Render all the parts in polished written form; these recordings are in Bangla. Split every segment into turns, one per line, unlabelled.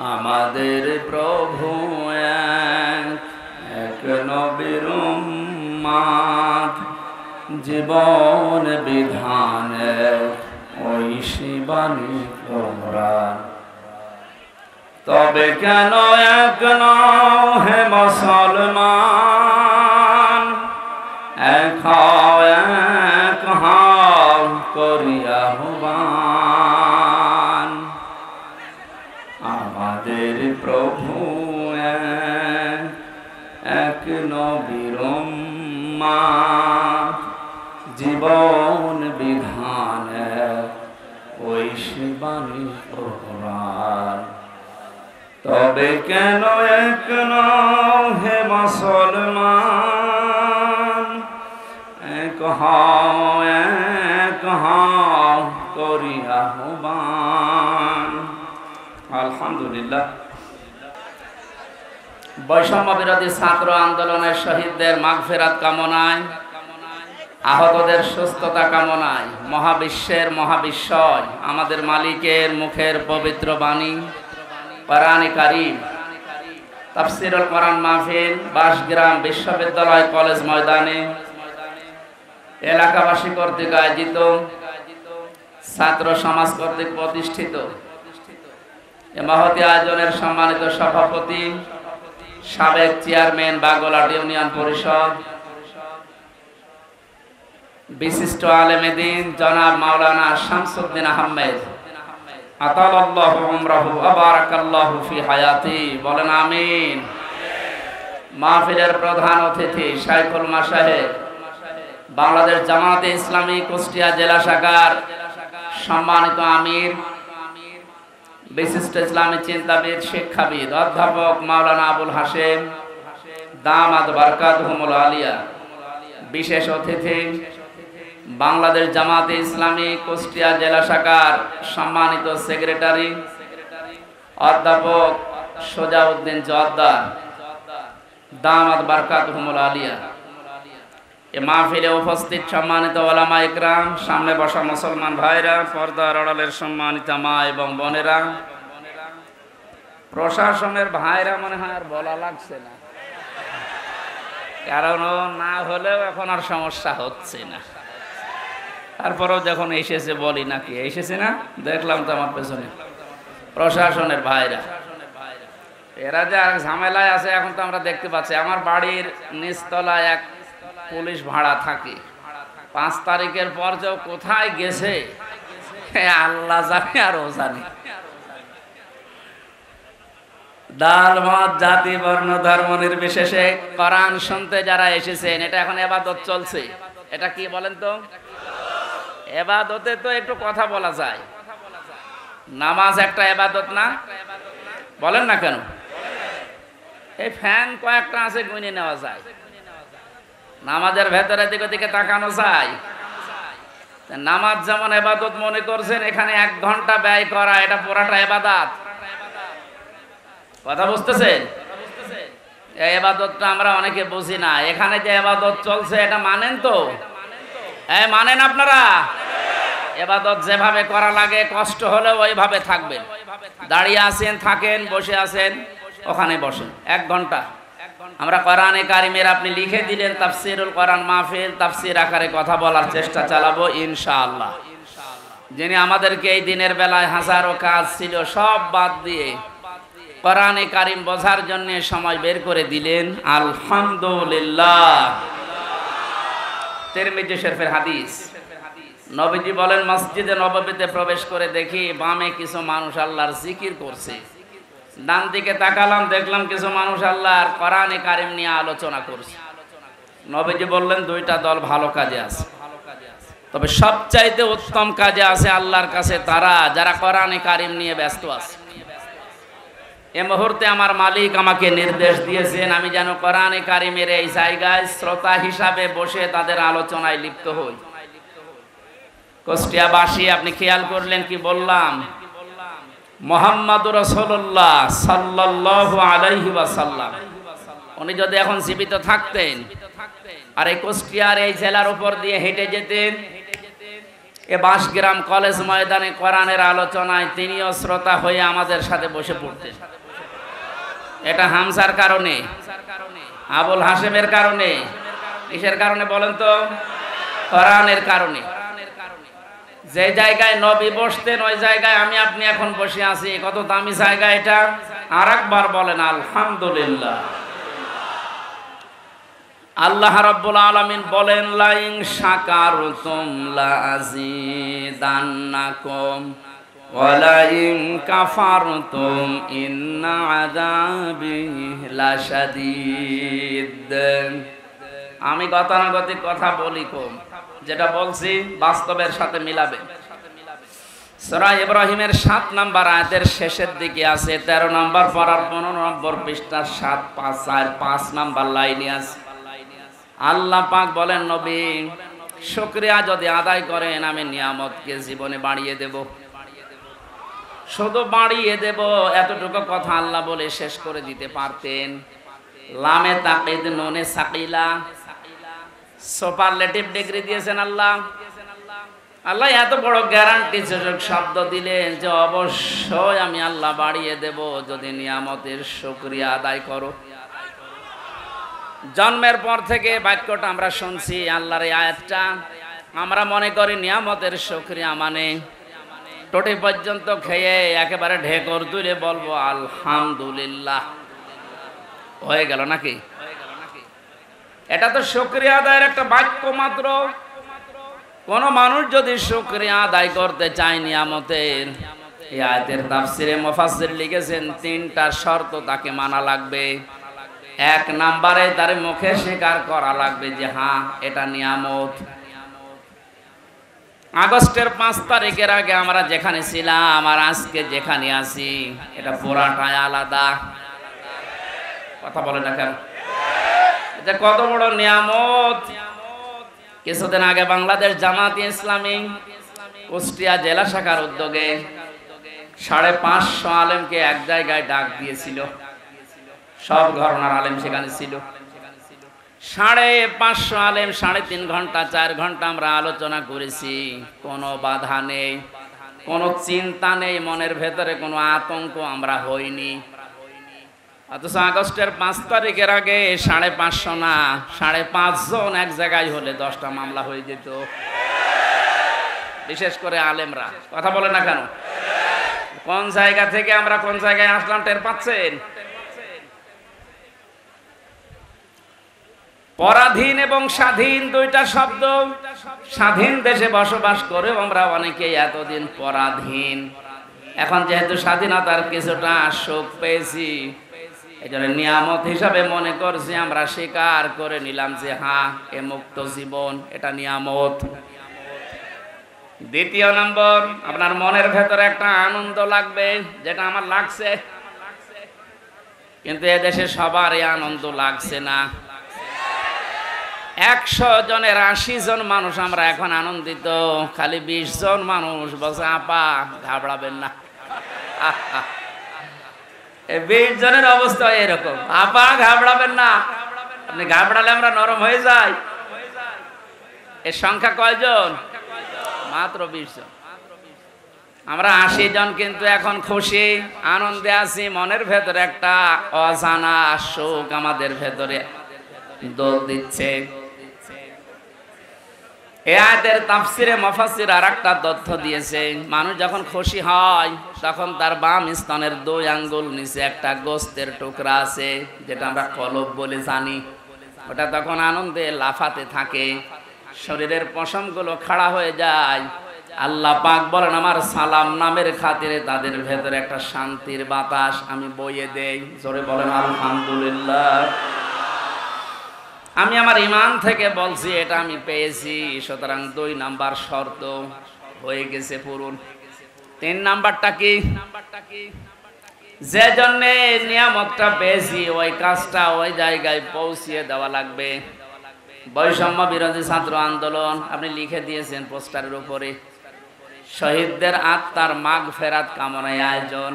আমাদের প্রভু এক নবীর উম্মত, জীবন বিধান ওই শিবানী কোরআন। তবে কেন এক নও হে মুসলমান, এক হও করিয়া আহ্বান। আমাদের প্রভু এক নবীর উম্মত, জীবন বিধান ওই শিবানী কোরআন। তবে কেন এক নও হে মুসলমান, এক হও করি আহ্বান। আলহামদুলিল্লাহ। বৈষম্য বিরোধী ছাত্র আন্দোলনের শহীদদের মাগফিরাত কামনায়, আহতদের সুস্থতা কামনায়, মহাবিশ্বের মহাবিশ্বয় আমাদের মালিকের মুখের পবিত্র বাণী কোরআনে কারীম তাফসীরুল কোরআন মাহফিল বাসগ্রাম বিশ্ববিদ্যালয় কলেজ ময়দানে এলাকাবাসী কর্তৃক আয়োজিত, ছাত্র সমাজ কর্তৃক প্রতিষ্ঠিত এ মহতী আয়োজনের সম্মানিত সভাপতি, সাবেক চেয়ারম্যান বাগলাট ইউনিয়ন পরিষদ, বিশিষ্ট আলেমে দ্বীন জনাব মাওলানা শামসুদ্দিন আহমেদ আতালাল্লাহু উমরাহু ওয়া বারাকাল্লাহু ফি হায়াতি, বলেন আমিন। মাহফিলের প্রধান অতিথি শাইখুল মাশায়েখ, বাংলাদেশ জামায়াতে ইসলামী কুষ্টিয়া জেলা শাখার সম্মানিত আমির, বিশিষ্ট ইসলামী চিন্তাবিদ শিক্ষাবিদ অধ্যাপক মাওলানা আবুল হাশেম দামাত বারকাতুহুমুল আলিয়া, বিশেষ অতিথি বাংলাদেশ জামায়াতে ইসলামী কুষ্টিয়া জেলা শাখার সম্মানিত সেক্রেটারি অধ্যাপক সোজাউদ্দিন জোয়ারদার দামাত বারকাতুহুমুল আলিয়া। এ মাহফিলে উপস্থিত সম্মানিত ওলামা ইকরাম, সামনে বসা মুসলমান ভাইরা, পর্দার আড়ালের সম্মানিত মা এবং বোনেরা, প্রশাসনের ভাইরা, মনে হয় আর বলা লাগছে না, কারণ না হলেও এখন আর সমস্যা হচ্ছে না। তারপরেও যখন এসেছে বলি নাকি এসেছে না, দেখলাম তো আমার পেছনে প্রশাসনের ভাইরা, এরা যে আর ঝামেলায় আছে এখন তো আমরা দেখতে পাচ্ছি। আমার বাড়ির নিচতলায় এক পুলিশ ভাড়া থাকে, 5 তারিখের পর যে কোথায় গেছে আল্লাহ জানে আর ও জানে। দল মত জাতি বর্ণ ধর্ম নির্বিশেষে কোরআন শুনতে যারা এসেছেন, এটা এখন ইবাদত চলছে। এটা কি বলেন তো? ইবাদতে তো একটু কথা বলা যায়, নামাজ একটা ইবাদত না? বলেন না কেন? এই ফ্যান কয়েকটা আছে, গুনে নেওয়া যায়। নামাজের ভেতরে দিকে দিকে তাকানো যায়। নামাজ যেমন ইবাদত মনে করছেন, এখানে 1 ঘন্টা ব্যয় করা এটা পুরাটা ইবাদত। কথা বুঝতেছেন? এই ইবাদতটা আমরা অনেকে বুঝি না। এখানে যে ইবাদত চলছে এটা মানেন তো? মানেন আপনারা? ইবাদত যেভাবে করা লাগে, কষ্ট হলেও ওইভাবে থাকবেন। দাঁড়িয়ে আছেন থাকেন, বসে আছেন ওখানে বসেন। 1 ঘন্টা আমরা কোরআনে কারিমের, আপনি লিখে দিলেন তাফসীরুল কোরআন মাহফিল, তাফসীর আকারে কথা বলার চেষ্টা চালাবো ইনশাআল্লাহ। যিনি আমাদেরকে এই দিনের বেলায় হাজারো কাজ ছিল সব বাদ দিয়ে কোরআনে কারিম বোঝার জন্য সময় বের করে দিলেন, আলহামদুলিল্লাহ। তিরমিজি শরীফের হাদিস, নবীজি বলেন, মসজিদে নববীতে প্রবেশ করে দেখি বামে কিছু মানুষ আল্লাহর জিকির করছে, ডান দিকে তাকালাম দেখলাম কিছু মানুষ আল্লাহর কোরআনে কারিম নিয়ে আলোচনা করছে। নবীজি বললেন 2টা দল ভালো কাজে আছে, তবে সবচাইতে উত্তম কাজে আছে আল্লাহর কাছে তারা যারা কোরআনে কারিম নিয়ে ব্যস্ত আছে। এই মুহূর্তে আমার মালিক আমাকে নির্দেশ দিয়েছেন আমি যেন কোরআনে কারিমের এই জায়গায় শ্রোতা হিসাবে বসে তাদের আলোচনায় লিপ্ত হই। কুষ্টিয়াবাসী, আপনি খেয়াল করলেন কি বললাম? মুহাম্মাদুর রাসূলুল্লাহ সাল্লাল্লাহু আলাইহি ওয়াসাল্লাম, উনি যদি এখন জীবিত থাকতেন আর এই কুষ্টিয়ার এই জেলার উপর দিয়ে হেঁটে যেতেন, এ বাঁশগ্রাম কলেজ ময়দানে কোরআনের আলোচনায় তিনিও শ্রোতা হয়ে আমাদের সাথে বসে পড়তেন। এটা হামসার কারণে, আবুল হাশেমের কারণে, কিসের কারণে বলেন তো? কোরআনের কারণে। যে জায়গায় নবী বসতেন ওই জায়গায় আমি আপনি এখন বসে আছি। কত দামি জায়গা এটা! আর একবার বলেন আলহামদুলিল্লাহ। আল্লাহ রাব্বুল আলামিন বলেন, লাইন শাকারতুম লাযিদান্নাকুম ওয়া লাইন কাফারতুম ইন্না আযাবি লাশাদীদ। আমি গতানুগতিক কথা বলি কম, যেটা বলছি বাস্তবের সাথে মিলাবে। সূরা ইব্রাহিমের ৭ নম্বর আয়াতের শেষের দিকে আছে, ১৩ নম্বর পারার ১৫ নম্বর পৃষ্ঠা ৭-৫ নম্বর লাইনে আছে। আল্লাহ পাক বলেন, নবী শুকরিয়া যদি আদায় করেন আমি নিয়ামতকে জীবনে বাড়িয়ে দেব, শুধু বাড়িয়ে দেব। এতটুকু কথা আল্লাহ বলে শেষ করে দিতে পারতেন। লামে তাকিদ নুনে সাকিলা, সুপারলেটিভ ডিগ্রি দিয়েছেন আল্লাহ। আল্লাহ এত বড় গ্যারান্টি শব্দ দিলেন যে অবশ্যই আমি আল্লাহ বাড়িয়ে দেব যদি নিয়ামতের শুকরিয়া আদায় করো। জন্মের পর থেকে বাক্যটা আমরা শুনছি, আল্লাহর এই আয়াতটা আমরা মনে করি নিয়ামতের শুকরিয়া মানে টোটি পর্যন্ত খেয়ে একেবারে ঢেকর তুলে বলবো আলহামদুলিল্লাহ, হয়ে গেল নাকি? এটা তো শুকরিয়া আদায়ের একটা বাক্য মাত্র। কোন মানুষ যদি শুকরিয়া আদায় করতে চায় নিয়ামতের, এই আয়াতের তাফসিরে মুফাসসির লিখেছেন ৩টা শর্ত তাকে মানা লাগবে। ১ নম্বরে তার মুখে স্বীকার করা লাগবে যে হ্যাঁ এটা নিয়ামত। আগস্টের ৫ তারিখের আগে আমরা যেখানে ছিলাম আর আজকে যেখানে আছি এটা পুরাটাই আলাদা। কথা বলে না কেন? এটা কত বড় নিয়ামত! কিছুদিন আগে বাংলাদেশ জামাতে ইসলামী কুষ্টিয়া জেলা শাখার উদ্যোগে ৫৫০ আলেমকে এক জায়গায় ডাক দিয়েছিল। সব ঘরানার আলেম সেখানে ছিল। ৫৫০ আলেম ৩.৫ ঘন্টা ৪ ঘন্টা আমরা আলোচনা করেছি। কোনো বাধা নেই, কোনো চিন্তা নেই, মনের ভেতরে কোনো আতঙ্ক আমরা হইনি। অথচ আগস্টের ৫ তারিখের আগে ৫৫০ না ৫.৫ জন এক জায়গায় হলে 10টা মামলা হয়ে যেত, বিশেষ করে আলেমরা। কথা বলে না কেন? কোন জায়গা থেকে আমরা কোন জায়গায় আসলাম টের পাচ্ছেন? পরাধীন এবং স্বাধীন দুইটা শব্দ। স্বাধীন দেশে বসবাস করেও আমরা অনেকেই এতদিন পরাধীন। এখন যেহেতু স্বাধীনতার কিছুটা সুখ পেয়েছি, এই জন্য নিয়ামত হিসাবে মনে করছি, আমরা স্বীকার করে নিলাম যে হ্যাঁ এ মুক্ত জীবন এটা নিয়ামত। দ্বিতীয় নম্বর, আপনার মনের ভেতরে একটা আনন্দ লাগবে, যেটা আমার লাগছে, কিন্তু এদেশে সবার এই আনন্দ লাগছে না। ১০০ জনের ৮০ জন মানুষ আমরা এখন আনন্দিত, খালি ২০ জন মানুষ বলছে আপা ঘাবড়াবেন না। ২০ জনের অবস্থা এরকম, আপা ঘাবড়াবেন না। আপনি ঘাবড়ালে আমরা নরম হয়ে যাই। এর সংখ্যা কয়জন? মাত্র ২০ জন। আমরা ৮০ জন কিন্তু এখন খুশি, আনন্দে আছি। মনের ভেতরে একটা অজানা সুখ আমাদের ভেতরে দোল দিচ্ছে। এই আয়াতের তাফসিরে মুফাসসির আরেকটা তথ্য দিয়েছে, মানুষ যখন খুশি হয় তখন তার বাম স্তনের ২ আঙ্গুল নিচে একটা গোস্তের টুকরা আছে, যেটা আমরা কলব বলে জানি। ওটা তখন আনন্দে লাফাতে থাকে, শরীরের পশমগুলো খাড়া হয়ে যায়। আল্লাহ পাক বলেন, আমার সালাম নামের খাতিরে তাদের ভেতরে একটা শান্তির বাতাস আমি বইয়ে দেই। জোরে বলেন আলহামদুলিল্লাহ। আমি আমার ঈমান থেকে বলছি এটা আমি পেয়েছি, সুতরাং ২ নাম্বার শর্ত হয়ে গেছে পূরণ। ৩ নাম্বারটা কি? যে জন্য নিয়ামতটা পেয়েছি ওই কাজটা ওই জায়গায় পৌঁছিয়ে দেওয়া লাগবে। বৈষম্য বিরোধী ছাত্র আন্দোলন আপনি লিখে দিয়েছেন পোস্টারের উপরে, শহীদদের আত্মার মাগফিরাত কামনায় আয়োজন।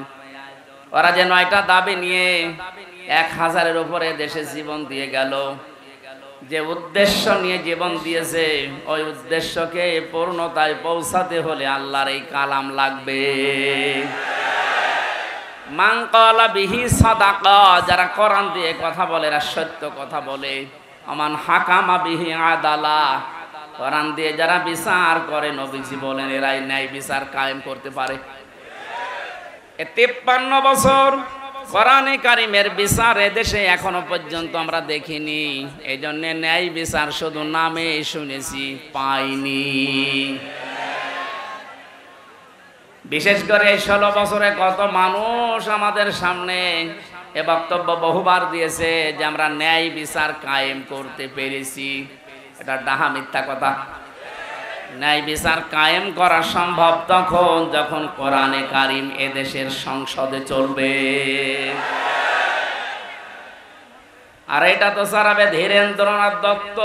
ওরা যে 9টা দাবি নিয়ে ১,০০০-এর উপরে দেশে জীবন দিয়ে গেল, যে উদ্দেশ্য নিয়ে জীবন দিয়েছে ওই উদ্দেশ্যকে পূর্ণতায় পৌঁছাতে হলে আল্লাহর এই কালাম লাগবে। মান ক্বালা বিহি সাদাকা, যারা কোরআন দিয়ে কথা বলে এরা সত্য কথা বলে। আমান হাকামা বিহি আদালা, কোরআন দিয়ে যারা বিচার করে নবীজি বলেন এরাই ন্যায় বিচার কায়েম করতে পারে। 53 বছর কোরআনে কারিমের বিচার এদেশে এখনো পর্যন্ত আমরা দেখিনি। এই জন্য ন্যায় বিচার শুধু নামে শুনেছি, পাইনি। বিশেষ করে এই 16 বছরে কত মানুষ আমাদের সামনে এ বক্তব্য বহুবার দিয়েছে যে আমরা ন্যায় বিচার কায়েম করতে পেরেছি। এটা ডাহা মিথ্যা কথা। ন্যায় বিচার কায়েম করা সম্ভব তখন যখন কোরআনে কারিম এদেশের সংসদে চলবে। আর এটা তো সারাবে ধীরেন্দ্রনাথ দত্ত।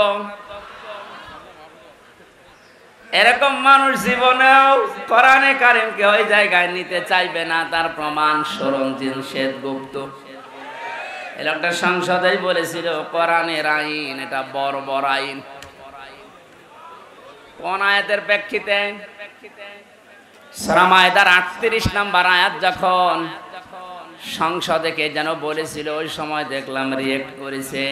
এরকম মানুষ জীবনেও কোরআনে কারিমকে ওই জায়গায় নিতে চাইবে না। তার প্রমাণ সরঞ্জিত সেনগুপ্ত। এই লোকটা সংসদেই বলেছিল কোরআনের আইন এটা বর্বর আইন। কোন আয়াতের প্রেক্ষিতে? সূরা মায়েদার 38 নম্বর আয়াত যখন সংসদে কে যেন বলেছিল, ওই সময় দেখলাম রিয়েক্ট করেছে,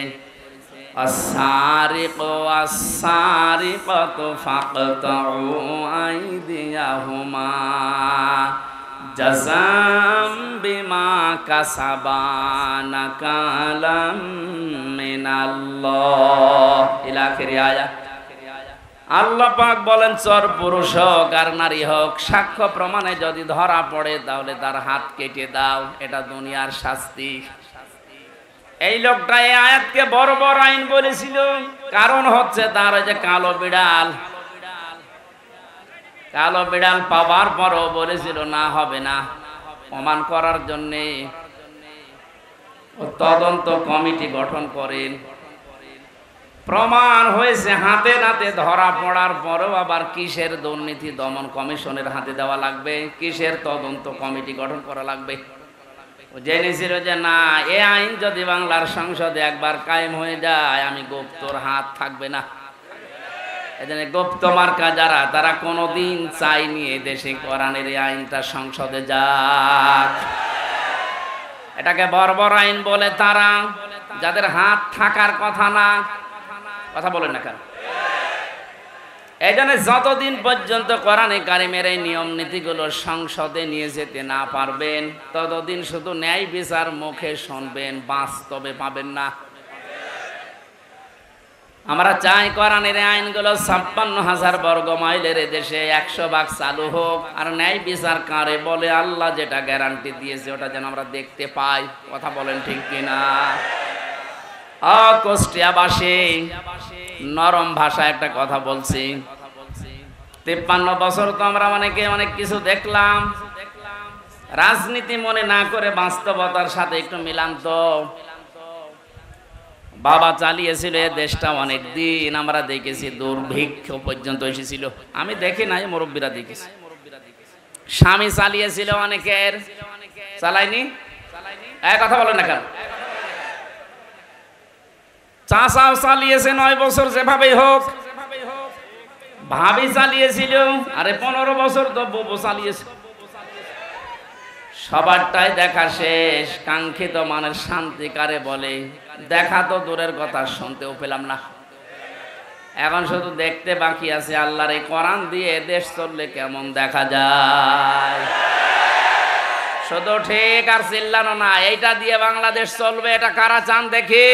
আস-সারিকু ওয়াস-সারিকাতু ফাকতাউ আইদিয়াহুমা জাযাম বিমা কাসাবা নাকালাম মিনাল্লাহ ইলা আখির আয়াত। আল্লাহ পাক বলেন চোর পুরুষ হোক আর নারী হোক, সাক্ষ্য প্রমাণে যদি ধরা পড়ে তাহলে তার হাত কেটে দাও, এটা দুনিয়ার শাস্তি। এই লোকটা এই আয়াতকে বড় বড় আইন বলেছিল, কারণ হচ্ছে তার ওই যে কালো বিড়াল পাওয়ার পরও বলেছিল না হবে না। প্রমাণ করার জন্যে তদন্ত কমিটি গঠন করেন। প্রমাণ হয়েছে, হাতে নাতে ধরা পড়ার পরেও আবার কিসের দুর্নীতি দমন কমিশনের হাতে দেওয়া লাগবে, কিসের তদন্ত কমিটি গঠন করা লাগবে। জেনেছিল যে না, এ আইন যদি বাংলার সংসদে একবার কায়েম হয়ে যায় আমি গুপ্তর হাত থাকবে না। এজন্য গুপ্ত মার্কা যারা, তারা কোনোদিন চাইনি এ দেশে কোরআনের এই আইনটা সংসদে যাক। এটাকে বর্বর আইন বলে তারা, যাদের হাত থাকার কথা না। কথা বলেন না কেন? এই জন্য যতদিন পর্যন্ত কোরআনে কারিমের এই নিয়ম নীতিগুলো সংসদে নিয়ে যেতে না পারবেন ততদিন শুধু ন্যায় বিচার মুখে শুনবেন, বাস্তবে পাবেন না। আমরা চাই কোরআনের আইনগুলো 56,000 বর্গ মাইলের দেশে 100 ভাগ চালু হোক। আর ন্যায় বিচার কারে বলে আল্লাহ যেটা গ্যারান্টি দিয়েছে ওটা যেন আমরা দেখতে পাই। কথা বলেন ঠিক কিনা? কুষ্টিয়াবাসী নরম ভাষায় একটা কথা বলছি। 53 বছর তো আমরা অনেকে অনেক কিছু দেখলাম। রাজনীতি মনে না করে বাস্তবতার সাথে একটু মিলান তো। বাবা চালিয়েছিল এ দেশটা অনেক দিন, আমরা দেখেছি দুর্ভিক্ষ পর্যন্ত এসেছিল। আমি দেখি নাই, মুরব্বীরা দেখেছি। স্বামী চালিয়েছিল অনেকের, চালায়নি? কথা বলেন না কেন? চাচাও চালিয়েছে 9 বছর, যেভাবেই হোক। ভাবি চালিয়েছিল, আরে 15 বছর তো বউ চালিয়েছে। সবারটাই দেখা শেষ। কাঙ্ক্ষিত মানের শান্তি কারে বলে? দেখা তো দূরের কথা, শুনতেও পেলাম না। এখন শুধু দেখতে বাকি আছে আল্লাহর এই কোরআন দিয়ে দেশ চললে কেমন দেখা যায়। শুধু ঠিক আর চিল্লানো না, এইটা দিয়ে বাংলাদেশ চলবে, এটা কারা চান দেখি?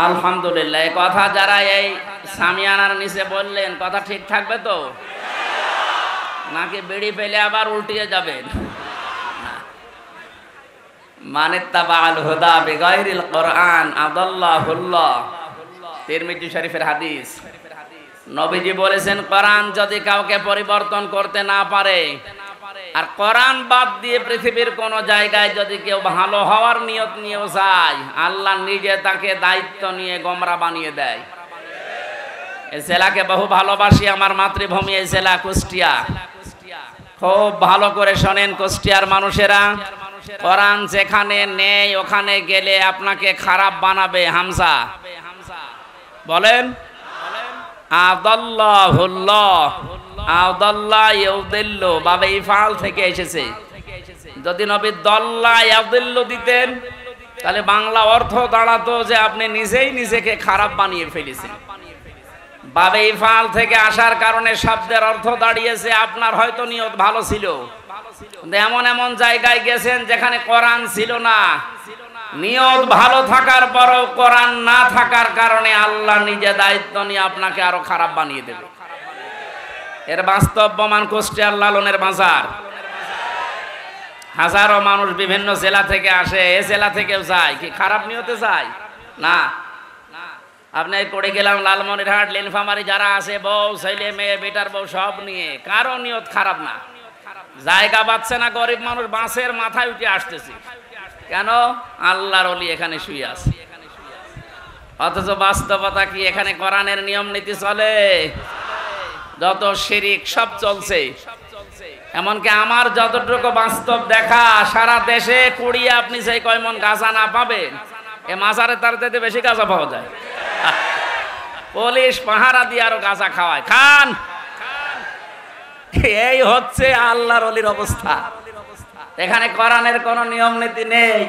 আলহামদুলিল্লাহ। এই কথা যারা এই সামিয়ানার নিচে বললেন, কথা ঠিক থাকবে তো নাকি বেড়ি ফেলে আবার উল্টিয়ে যাবেন? মানিত্তাবাল হুদা বিগাইরিল কোরআন আদাল্লাহুল্লাহ। তিরমিজি শরীফের হাদিস। নবীজি বলেছেন কোরআন যদি কাউকে পরিবর্তন করতে না পারে আর কোরআন বাদ দিয়ে পৃথিবীর কোন জায়গায় যদি কেউ ভালো হওয়ার নিয়ত নিয়েও যায়, আল্লাহ নিজে তাকে দায়িত্ব নিয়ে গোমরা বানিয়ে দেয়। এই জেলাকে বহু ভালোবাসি, আমার মাতৃভূমি এই জেলা কুষ্টিয়া। খুব ভালো করে শোনেন কুষ্টিয়ার মানুষেরা, কোরআন যেখানে নেই ওখানে গেলে আপনাকে খারাপ বানাবে। হামজা বলেন আদাল্লাহুল্লাহ, আদাল্লাহ ইউদিল্লু, বাবে ইফআল থেকে এসেছে। যদি নবী দল্লা ইয়াদিল্লু দিতেন তাহলে বাংলা অর্থ দাঁড়াতো যে আপনি নিজেই নিজেকে খারাপ বানিয়ে ফেলেছেন। বাবে ইফআল থেকে আসার কারণে শব্দের অর্থ দাঁড়িয়েছে আপনার হয়তো নিয়ত ভালো ছিল, এমন এমন জায়গায় গেছেন যেখানে কোরআন ছিল না। নিয়ত ভালো থাকার পরও কোরআন না থাকার কারণে আল্লাহ নিজে দায়িত্ব নিয়ে আপনাকে আরো খারাপ বানিয়ে দেবে। এর বাস্তব প্রমাণ কুষ্টিয়ার লালনের বাজার। হাজারো মানুষ বিভিন্ন জেলা থেকে আসে, এ জেলা থেকেও যায়, কি খারাপ নিয়তে যায় না। আপনি পড়ে গেলাম লালমনিরহাট, নীলফামারী যারা আছে, বউ ছেলে মেয়ে বেটার বউ সব নিয়ে, কারো নিয়ত খারাপ না। জায়গা পাচ্ছে না, গরিব মানুষ বাঁশের মাথায় উঠে আসতেছে, কেন? আল্লাহর ওলি এখানে শুয়ে আছে। অথচ বাস্তবতা কি? এখানে কোরআনের নিয়ম নীতি চলে, যত শিরিক সব চলছে। এমনকি আমার যতটুকু বাস্তব দেখা, সারা দেশে কুড়িয়ে আপনি সেই কয় মন গাঁজা না পাবেন, এ মাজারে তার থেকে বেশি গাঁজা পাওয়া যায়। পুলিশ পাহারা দিয়ে আরো গাঁজা খাওয়ায়, খান। এই হচ্ছে আল্লাহর ওলির অবস্থা। এখানে কোরআনের কোনো নিয়ম নীতি নেই।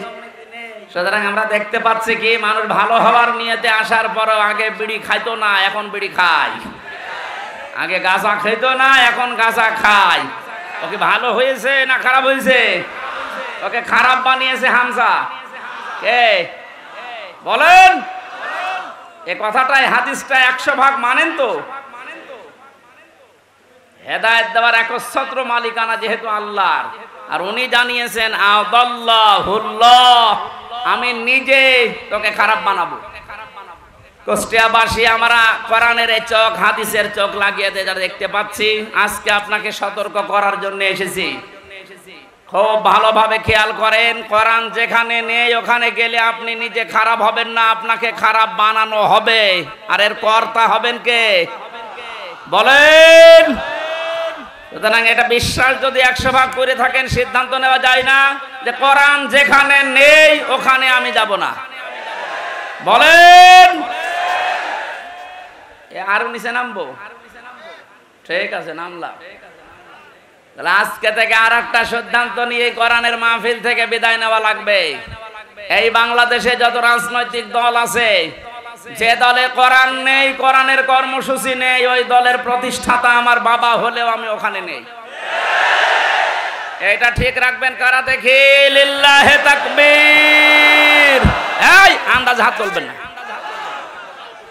সুতরাং আমরা দেখতে পাচ্ছি কি, মানুষ ভালো হওয়ার নিয়তে আসার পরও আগে বিড়ি খাইতো না, এখন বিড়ি খায়। আগে গাঁজা খাইতো না, এখন গাঁজা খায়। ওকে ভালো হয়েছে না খারাপ হয়েছে? ওকে খারাপ বানিয়েছে হামজা। কে বলেন? এ কথাটাই হাদিসটা 100 ভাগ মানেন তো? হেদায়েত দেওয়ার একচ্ছত্র মালিকানা যেহেতু আল্লাহর, আর উনি জানিয়েছেন আদাল্লাহুল্লাহ, আমি নিজে তোকে খারাপ বানাবো। কুষ্টিয়াবাসী আমরা কোরআনের এই চোখ, হাদিসের চোখ লাগিয়ে যারা দেখতে পাচ্ছি, আজকে আপনাকে সতর্ক করার জন্য এসেছি। খুব ভালোভাবে খেয়াল করেন, কোরআন যেখানে নেই ওখানে গেলে আপনি নিজে খারাপ হবেন না, আপনাকে খারাপ বানানো হবে। আর এর কর্তা হবেন কে? বলেন। সুতরাং এটা বিশ্বাস যদি 100 ভাগ করে থাকেন, সিদ্ধান্ত নেওয়া যায় না যে কোরআন যেখানে নেই ওখানে আমি যাব না। বলেন। আরো নিচে নামবো? ঠিক আছে, নামলাম। তাহলে আজকে থেকে আর একটা সিদ্ধান্ত নিয়ে কোরআনের মাহফিল থেকে বিদায় নেওয়া লাগবে। এই বাংলাদেশে যত রাজনৈতিক দল আছে, যে দলে কোরআন নেই, কোরআনের কর্মসূচি নেই, ওই দলের প্রতিষ্ঠাতা আমার বাবা হলেও আমি ওখানে নেই। এটা ঠিক রাখবেন কারা দেখি? লিল্লাহে তাকবীর। এই আন্দাজ হাত তুলবেন না,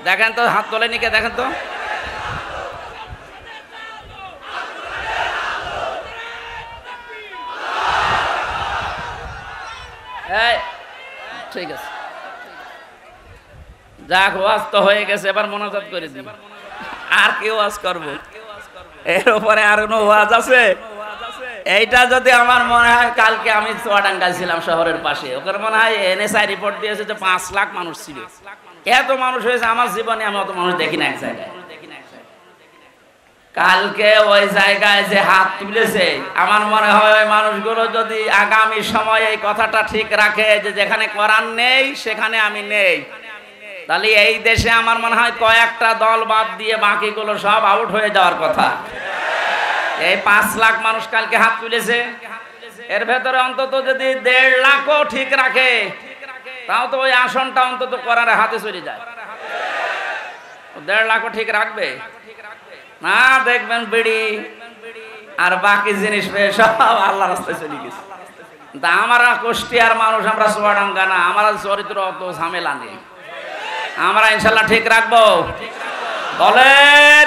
দেখেন তো হাত তোলেনি কে, দেখেন তো। ঠিক আছে, যাক, ওয়াজ তো হয়ে গেছে, এবার মোনাজাত করে দিই। আর কি ওয়াজ করবো? এর উপরে আর কোনো ওয়াজ আছে? এইটা যদি আমার মনে হয়, কালকে আমি চুয়াডাঙ্গায় ছিলাম শহরের পাশে, ওখানে মনে হয় এনএসআই রিপোর্ট দিয়েছে যে 5 লাখ মানুষ ছিল। এত মানুষ হয়েছে, আমার জীবনে আমি অত মানুষ দেখি না এক জায়গায়। কালকে ওই জায়গায় যে হাত তুলেছে, আমার মনে হয় ওই মানুষগুলো যদি আগামী সময়ে এই কথাটা ঠিক রাখে যে যেখানে কোরআন নেই সেখানে আমি নেই, তাহলে এই দেশে আমার মনে হয় কয়েকটা দল বাদ দিয়ে বাকিগুলো সব আউট হয়ে যাওয়ার কথা। এই 5 লাখ মানুষ কালকে হাত তুলেছে, এর ভেতরে অন্তত যদি 1.5 লাখও ঠিক রাখে, তাও তো ওই আসনটা অন্তত কোরআনের হাতে চলে যায়। 1.5 লাখও ঠিক রাখবে না, দেখবেন বিড়ি আর বাকি জিনিস পেয়ে সব আল্লাহর রাস্তায় চলে গেছে। তা আমরা কুষ্টিয়ার মানুষ, আমরা চুয়াডাঙ্গা না, আমরা চরিত্র অত ঝামেলা নেই, আমরা ইনশাল্লাহ ঠিক রাখবো। বলেন।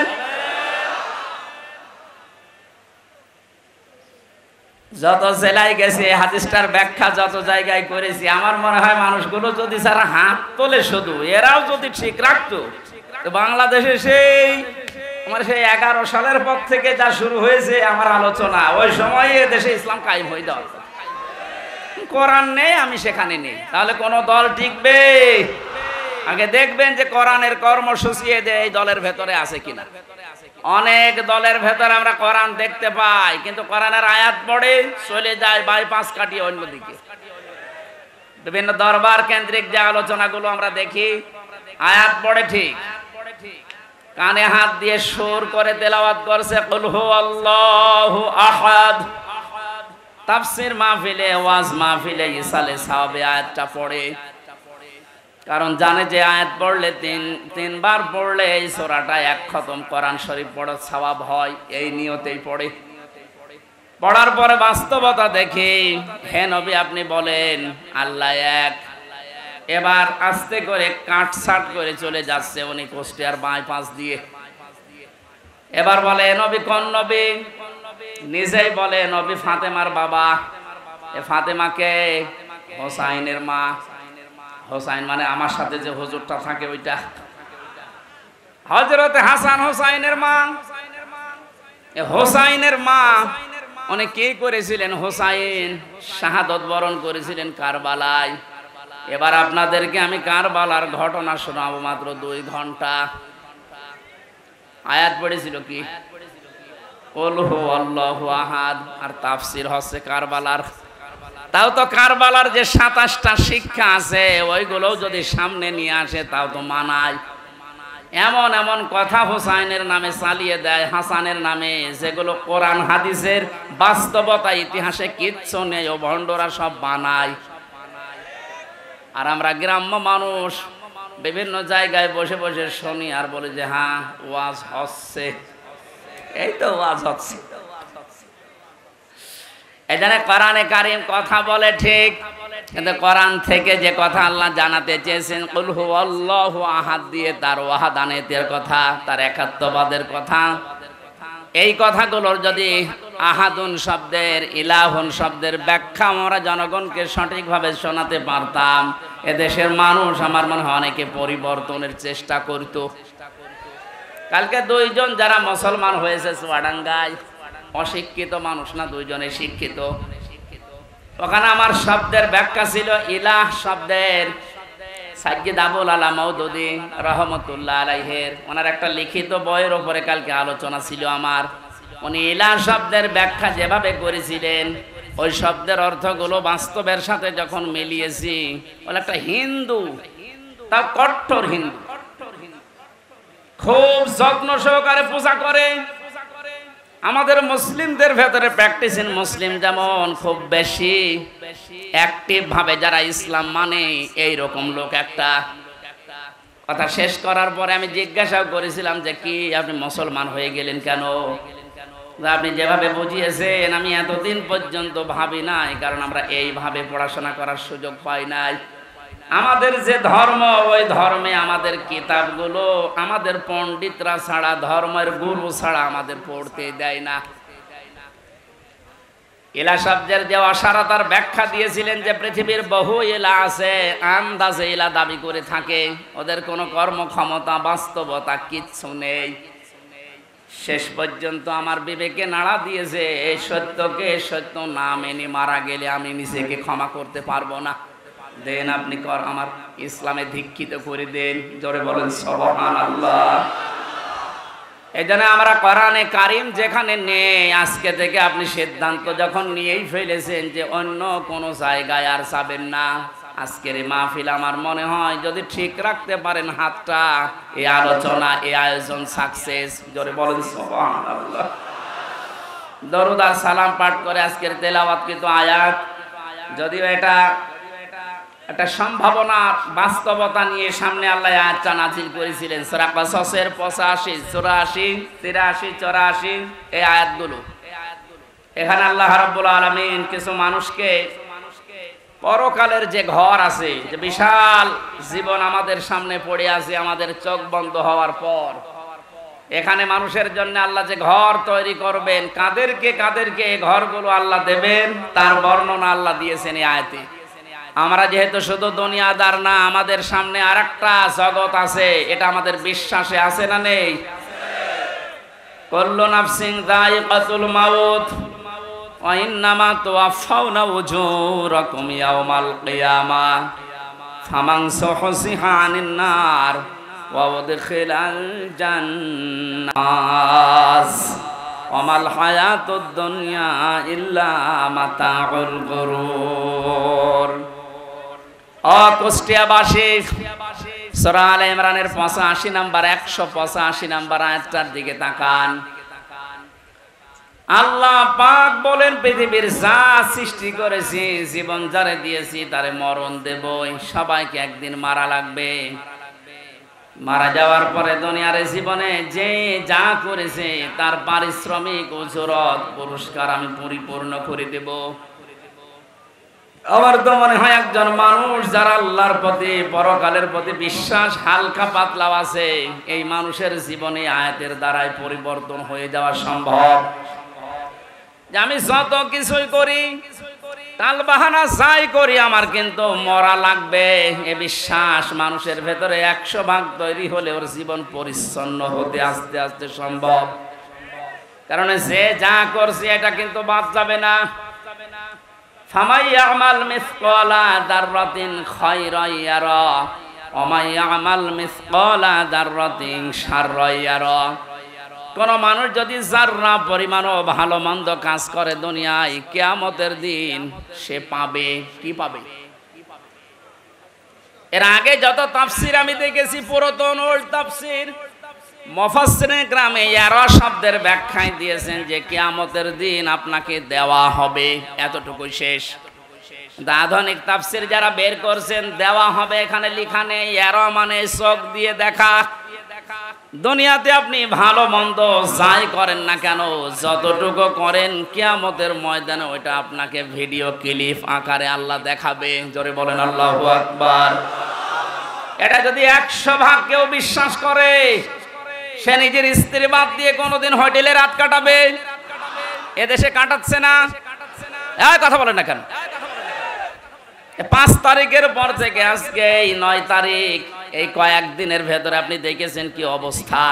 যত জেলায় গেছি হাদিসটার ব্যাখ্যা যত জায়গায় করেছি, আমার মনে হয় মানুষগুলো যদি যারা হাত তোলে শুধু, এরাও যদি ঠিক রাখতো, তো বাংলাদেশে সেই আমার সেই 11 সালের পর থেকে যা শুরু হয়েছে আমার আলোচনা, ওই সময় দেশে ইসলাম কায়েম হয়ে যাওয়ার কথা। কোরআন নেই, আমি সেখানে নেই, তাহলে কোন দল টিকবে? আগে দেখবেন যে কোরআনের কর্মসূচি এই দলের ভেতরে আছে কিনা। অনেক দলের ভেতরে আমরা কোরআন দেখতে পাই, কিন্তু কোরআনের আয়াত পড়ে চলে যায় বাইপাস কাটিয়ে অন্যদিকে। বিভিন্ন দরবার কেন্দ্রিক যে আলোচনাগুলো আমরা দেখি, আয়াত পড়ে ঠিক, কানে হাত দিয়ে সুর করে তেলাওয়াত করছে কুল হুয়াল্লাহু আহাদ। তাফসীর মাহফিলে, ওয়াজ মাহফিলে ইসালে সাহাবে আয়াতটা পড়ে, কারণ জানে যে আয়াত পড়লে তিনবার পড়লে এই সূরাটা এক খতম কোরআন শরীফ পড়ার সওয়াব হয়, এই নিয়তেই পড়ে। পড়ার পরে বাস্তবতা দেখি, হে নবী আপনি বলেন আল্লাহ এক। এবার আস্তে করে কাটছাট করে চলে যাচ্ছে উনি কুষ্টিয়ার বাইপাস দিয়ে। এবার বলে নবী কোন নবী? নিজেই বলে নবী ফাতেমার বাবা। এ ফাতেমাকে? হোসাইনের মা। হোসাইন মানে আমার সাথে যে হুজুরটা থাকে ওইটা, হযরত হাসান হোসাইনের মা। এ হোসাইনের মা উনি কি করেছিলেন? হোসাইন শাহাদত বরণ করেছিলেন কারবালায়। এবার আপনাদেরকে আমি কারবালার ঘটনা শোনাবো মাত্র 2 ঘন্টা। আয়াত পড়েছিল কি? কুল হুয়াল্লাহু আহাদ, আর তাফসীর হচ্ছে কারবালার। তাও তো কারবালার যে 27টা শিক্ষা আছে ওইগুলো যদি সামনে নিয়ে আসে তাও তো মানায়। এমন এমন কথা হোসাইনের নামে চালিয়ে দেয়, হাসানের নামে, যেগুলো কোরআন হাদিসের বাস্তবতা ইতিহাসে কিচ্ছু নেই, ও ভণ্ডরা সব বানায়। আর আমরা গ্রাম্য মানুষ বিভিন্ন জায়গায় বসে বসে শুনি আর বলি যে হ্যাঁ ওয়াজ হচ্ছে, এই তো ওয়াজ হচ্ছে। এখানে কোরআনে কারীম কথা বলে ঠিক, কিন্তু কোরআন থেকে যে কথা আল্লাহ জানাতে চেয়েছেন কুল হুয়াল্লাহু আহাদ দিয়ে তার ওয়াহাদানিয়তের কথা, তার একাত্মবাদের কথা, এই কথাগুলোর যদি আহাদুন শব্দের, ইলাহুন শব্দের ব্যাখ্যা আমরা জনগণকে সঠিকভাবে শোনাতে পারতাম, এদেশের মানুষ আমার মনে হয় অনেকে পরিবর্তনের চেষ্টা করত। কালকে 2 জন যারা মুসলমান হয়েছে চুয়াডাঙ্গায়, অশিক্ষিত মানুষ না, 2 জনে শিক্ষিত। ওখানে আমার শব্দের ব্যাখ্যা ছিল ইলাহ শব্দের সাইয়্যিদ আবুল আলা মওদুদী রাহমাতুল্লাহ আলাইহির, ওনার একটা লিখিত বইয়ের উপরে কালকে আলোচনা ছিল আমার। উনি ইলাহ শব্দের ব্যাখ্যা যেভাবে করেছিলেন, ওই শব্দের অর্থগুলো বাস্তবের সাথে যখন মিলিয়েছি, বলে একটা হিন্দু, তাও কট্টর হিন্দু, খুব যত্ন সহকারে পূজা করে। আমাদের মুসলিমদের ভেতরে প্র্যাকটিসিং মুসলিম যেমন খুব বেশি অ্যাক্টিভ ভাবে যারা ইসলাম মানে, এই রকম লোক একটা। কথা শেষ করার পরে আমি জিজ্ঞাসাও করেছিলাম যে কি আপনি মুসলমান হয়ে গেলেন কেন? আপনি যেভাবে বুঝিয়েছেন আমি এতদিন পর্যন্ত ভাবি নাই, কারণ আমরা এইভাবে পড়াশোনা করার সুযোগ পাই নাই। আমাদের যে ধর্ম, ওই ধর্মে আমাদের কিতাবগুলো আমাদের পণ্ডিতরা ছাড়া, ধর্মের গুরু ছাড়া আমাদের পড়তে দেয় না। ইলা শব্দের যে অসারতার ব্যাখ্যা দিয়েছিলেন যে পৃথিবীর বহু ইলা আছে, আন্দাজে ইলা দাবি করে থাকে, ওদের কোনো কর্মক্ষমতা বাস্তবতা কিচ্ছু নেই। শেষ পর্যন্ত আমার বিবেকে নাড়া দিয়েছে, এই সত্যকে সত্য না মেনে মারা গেলে আমি নিজেকে ক্ষমা করতে পারবো না। দেন আপনি আমার ইসলামে দীক্ষিত করে দেন, জোরে বলেন সুবহানাল্লাহ। এই জন্য আমরা কোরআনে কারীম যেখানে নেই, আজকে থেকে আপনি সিদ্ধান্ত যখন নিয়েই ফেলেছেন যে অন্য কোনো জায়গায় আর যাবেন না, আজকের এই মাহফিল আমার মনে হয় যদি ঠিক রাখতে পারেন হাতটা, এই আলোচনা, এই আয়োজন সাকসেস, জোরে বলেন সুবহানাল্লাহ। দরুদ আর সালাম পাঠ করে আজকের তেলাওয়াতকৃত আয়াত, যদিও এটা একটা সম্ভাবনা বাস্তবতা নিয়ে সামনে আল্লাহ আয়াতটা নাযিল করেছিলেন সূরা কসসের 85, 84, 83, 84 এই আয়াতগুলো। এখানে আল্লাহ রাব্বুল আলামিন কিছু মানুষকে পরকালের যে ঘর আছে, যে বিশাল জীবন আমাদের সামনে পড়ে আছে আমাদের চোখ বন্ধ হওয়ার পর, এখানে মানুষের জন্য আল্লাহ যে ঘর তৈরি করবেন, কাদেরকে এই ঘরগুলো আল্লাহ দেবেন তার বর্ণনা আল্লাহ দিয়েছেন এই আয়াতে। আমরা যেহেতু শুধু দুনিয়াদার না, আমাদের সামনে আরেকটা জগৎ আছে, এটা আমাদের বিশ্বাসে আছে না নেই? কুল্লু নাফসিন যায়িকাতুল মাউত ওয়া ইন্নামা তুওয়াফাউনা উজুরাকুম ইয়াওমাল কিয়ামাহ ফামান সুহসিহা আনিন নার ওয়া উদখিলাল জান্নাত ওয়া মাল হায়াতুদ দুনিয়া ইল্লা মাতাউল গুরুর। ও কুষ্টিয়াবাসী, সূরা আলে ইমরানের 85 নাম্বার 185 নাম্বার আয়াতটার দিকে তাকান। আল্লাহ পাক বলেন, পৃথিবীর যা সৃষ্টি করেছি, জীবন যারে দিয়েছি তারে মরণ দেব। সবাইকে একদিন মারা লাগবে। মারা যাওয়ার পরে দুনিয়ার জীবনে যে যা করেছে তার পারিশ্রমিক উজরত পুরস্কার আমি পরিপূর্ণ করে দেব। আমার তো মনে হয় একজন মানুষ যারা আল্লাহর প্রতি পরকালের প্রতি বিশ্বাস হালকা পাতলাও আছে, এই মানুষের জীবনে আয়াতের দ্বারাই পরিবর্তন হয়ে যাওয়া সম্ভব। যে আমি যত কিছুই করি, তাল বাহানা যাই করি, আমার কিন্তু মরা লাগবে, এ বিশ্বাস মানুষের ভেতরে 100% তৈরি হলে ওর জীবন পরিচ্ছন্ন হতে আস্তে আস্তে সম্ভব। কারণ যে যা করছে এটা কিন্তু বাদ যাবে না। ফামাই ইয়ামাল মিসকালা যাররাতিন খায়রান ইয়ারা ওয়া মান ইয়ামাল মিসকালা যাররাতিন শাররান ইয়ারা। কোন মানুষ যদি যাররা পরিমাণও ভালো মন্দ কাজ করে দুনিয়ায়, কিয়ামতের দিন সে পাবে। কি পাবে? এর আগে যত তাফসীর আমি দেখেছি, পুরাতন ওল্ড তাফসীর, মুফাসসিরে গ্রামে ইয়ারা শব্দের ব্যাখ্যায় দিয়েছেন যে কিয়ামতের দিন আপনাকে দেওয়া হবে, এতটুকুই শেষ। আধুনিক তাফসীর যারা বের করছেন, দেওয়া হবে এখানে লেখা নেই। ইয়ারা মানে চোখ দিয়ে দেখা। দুনিয়াতে আপনি ভালো মন্দ যাই করেন না কেন, যতটুকু করেন কিয়ামতের ময়দানে ওইটা আপনাকে ভিডিও ক্লিপ আকারে আল্লাহ দেখাবে। জোরে বলেন আল্লাহু আকবার। এটা যদি 100% কেউ বিশ্বাস করে, সে নিজের স্ত্রী বাদ দিয়ে কোনোদিন হোটেলে রাত কাটাবে? এদেশে কাটাচ্ছে না? কথা বলেন না কেন? 5 তারিখের পর থেকে আজকে এই 9 তারিখ, এই কয়েকদিনের ভেতরে আপনি দেখেছেন কি অবস্থা।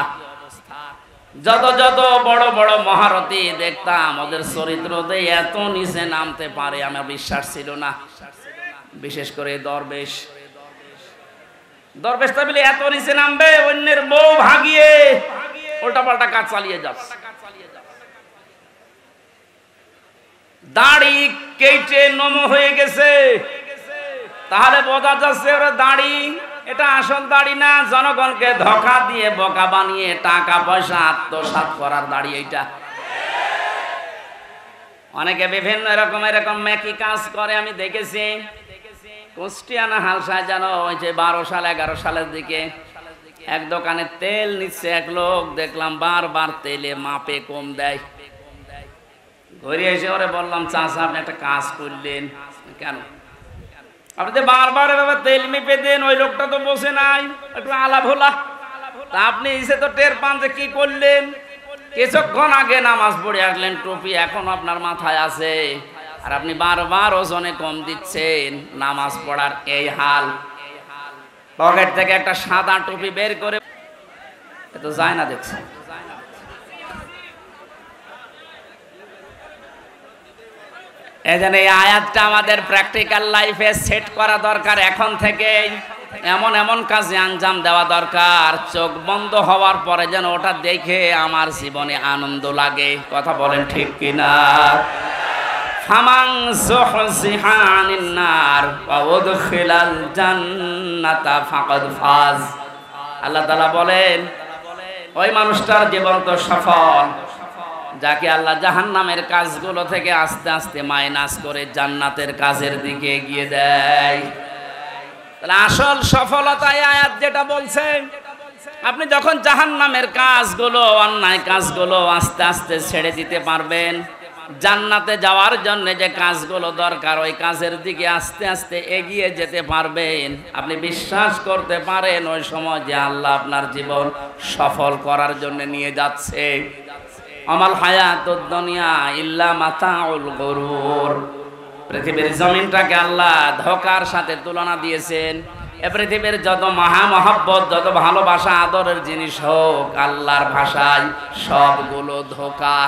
যত যত বড় বড় মহারথী দেখতাম, ওদের চরিত্র দিয়ে এত নিচে নামতে পারে আমার বিশ্বাস ছিল না। বিশেষ করে দরবেশ তাহলে এত নিচে নামবে, অন্যের বউ ভাগিয়ে উল্টাপাল্টা কাজ চালিয়ে যাচ্ছে। দাড়ি কেটে নম হয়ে গেছে, তাহলে বোঝা যাচ্ছে ওরা দাড়ি এটা আসল দাড়ি না, জনগণকে ধোঁকা দিয়ে বোকা বানিয়ে টাকা পয়সা আত্মসাৎ করার দাড়ি এইটা। অনেকে বিভিন্ন এরকম মেকি কাজ করে আমি দেখেছি। কুষ্টিয়ানা হালসায় যেন ওই যে 12 সাল 11 সালের দিকে এক দোকানে তেল নিচ্ছে এক লোক, দেখলাম বারবার তেলে মাপে কম দেয়। ঘুরে এসে ওরে বললাম, চাচা আপনি একটা কাজ করলেন কেন? আপনি যে বারবার এভাবে তেল মেপে দেন, ওই লোকটা তো বসে নাই, একটু আলা ভোলা। তা আপনি এসে তো টের পান যে কি করলেন। কিছুক্ষণ আগে নামাজ পড়ে আসলেন, টুপি এখন আপনার মাথায় আছে, আর আপনি বারবার ওজনে কম দিচ্ছেন। নামাজ পড়ার এই হাল। পকেট থেকে একটা সাদা টুপি বের করে তো যায় না দেখছে। এজন্য এই আয়াতটা আমাদের প্র্যাকটিক্যাল লাইফে সেট করা দরকার। এখন থেকে এমন এমন কাজে আঞ্জাম দেওয়া দরকার, চোখ বন্ধ হওয়ার পরে যেন ওটা দেখে আমার জীবনে আনন্দ লাগে। কথা বলেন ঠিক কিনা? ফামান যুহজিহা আনিন নার ওয়া উদখিলাল জান্নাতা ফাকাদ ফাজ। আল্লাহ তাআলা বলেন, ওই মানুষটার জীবন তো সফল যাকে আল্লাহ জাহান্নামের কাজগুলো থেকে আস্তে আস্তে মাইনাস করে জান্নাতের কাজের দিকে এগিয়ে দেয়। তাহলে আসল সফলতা এই আয়াত যেটা বলছে, আপনি যখন জাহান্নামের কাজগুলো, অন্যায় কাজগুলো আস্তে আস্তে ছেড়ে দিতে পারবেন, জান্নাতে যাওয়ার জন্য যে কাজগুলো দরকার ওই কাজের দিকে আস্তে আস্তে এগিয়ে যেতে পারবেন, আপনি বিশ্বাস করতে পারেন ওই সময় যে আল্লাহ আপনার জীবন সফল করার জন্য নিয়ে যাচ্ছে। আমাল হায়াতুদ দুনিয়া ইল্লা মাতাউল গুরুর। পৃথিবীর জমিনটাকে আল্লাহ ধোঁকার সাথে তুলনা দিয়েছেন। এ পৃথিবীর যত মহামহব্বত, যত ভালোবাসা আদরের জিনিস হোক, আল্লাহর ভাষায় সবগুলো ধোঁকা।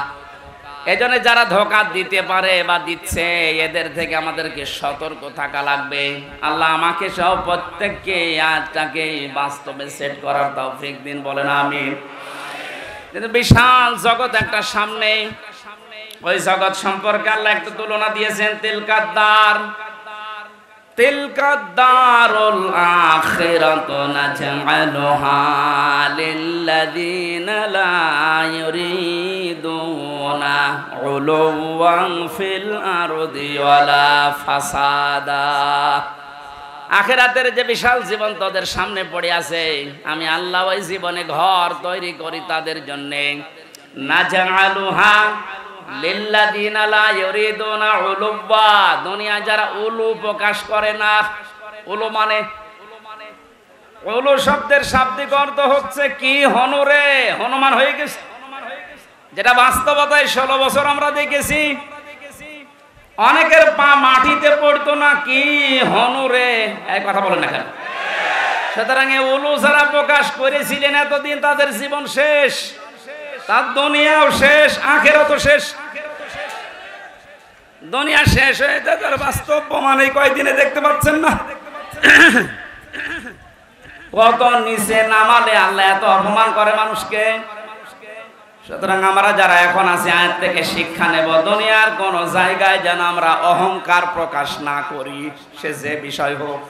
এজন্য যারা ধোঁকা দিতে পারে বা দিচ্ছে, এদের থেকে আমাদেরকে সতর্ক থাকা লাগবে। আল্লাহ আমাকে সহ প্রত্যেককে আজটাকে বাস্তবে সেট করার তৌফিক দিন, বলেন আমিন। কিন্তু বিশাল জগৎ একটা সামনে, ওই জগৎ সম্পর্কে আল্লাহ একটা তুলনা দিয়েছেন। তিলকাদ্দারুল আখিরাতু নাজআলুহা লিল্লাযীনা লা ইউরিদুনা উলুওয়ান ফিল আরদি ওয়ালা ফাসাদা। আখিরাতের যে বিশাল জীবন তাদের সামনে পড়ে আছে, আমি আল্লাহ ওই জীবনে ঘর তৈরি করি তাদের জন্য। নাজআলুহা লিল্লাযীনা লা ইউরিদুনা উলুওয়া, দুনিয়া যারা উলু প্রকাশ করে না। উলু মানে, উলু শব্দের শাব্দিক অর্থ হচ্ছে কি? হনুরে, হনুমান হয়ে গেছে। যেটা বাস্তবতায় 16 বছর আমরা দেখেছি, অনেকের পা মাটিতে পড়তো না, কি হনুরে, এই কথা বলেন না কেন? সুতরাং উলু যারা প্রকাশ করেছিলেন এতদিন, তাদের জীবন শেষ, তার দুনিয়াও শেষ, আখিরাতও শেষ। দুনিয়া শেষ হয়ে যায়, তার বাস্তব প্রমাণ এই কয়দিনে দেখতে পাচ্ছেন না? কত নিচে নামালে আল্লাহ এত অপমান করে মানুষকে। সুতরাং আমরা যারা এখন আছি, আয়াত থেকে শিক্ষা নেব, দুনিয়ার কোন জায়গায় যেন আমরা অহংকার প্রকাশ না করি, সে যে বিষয় হোক।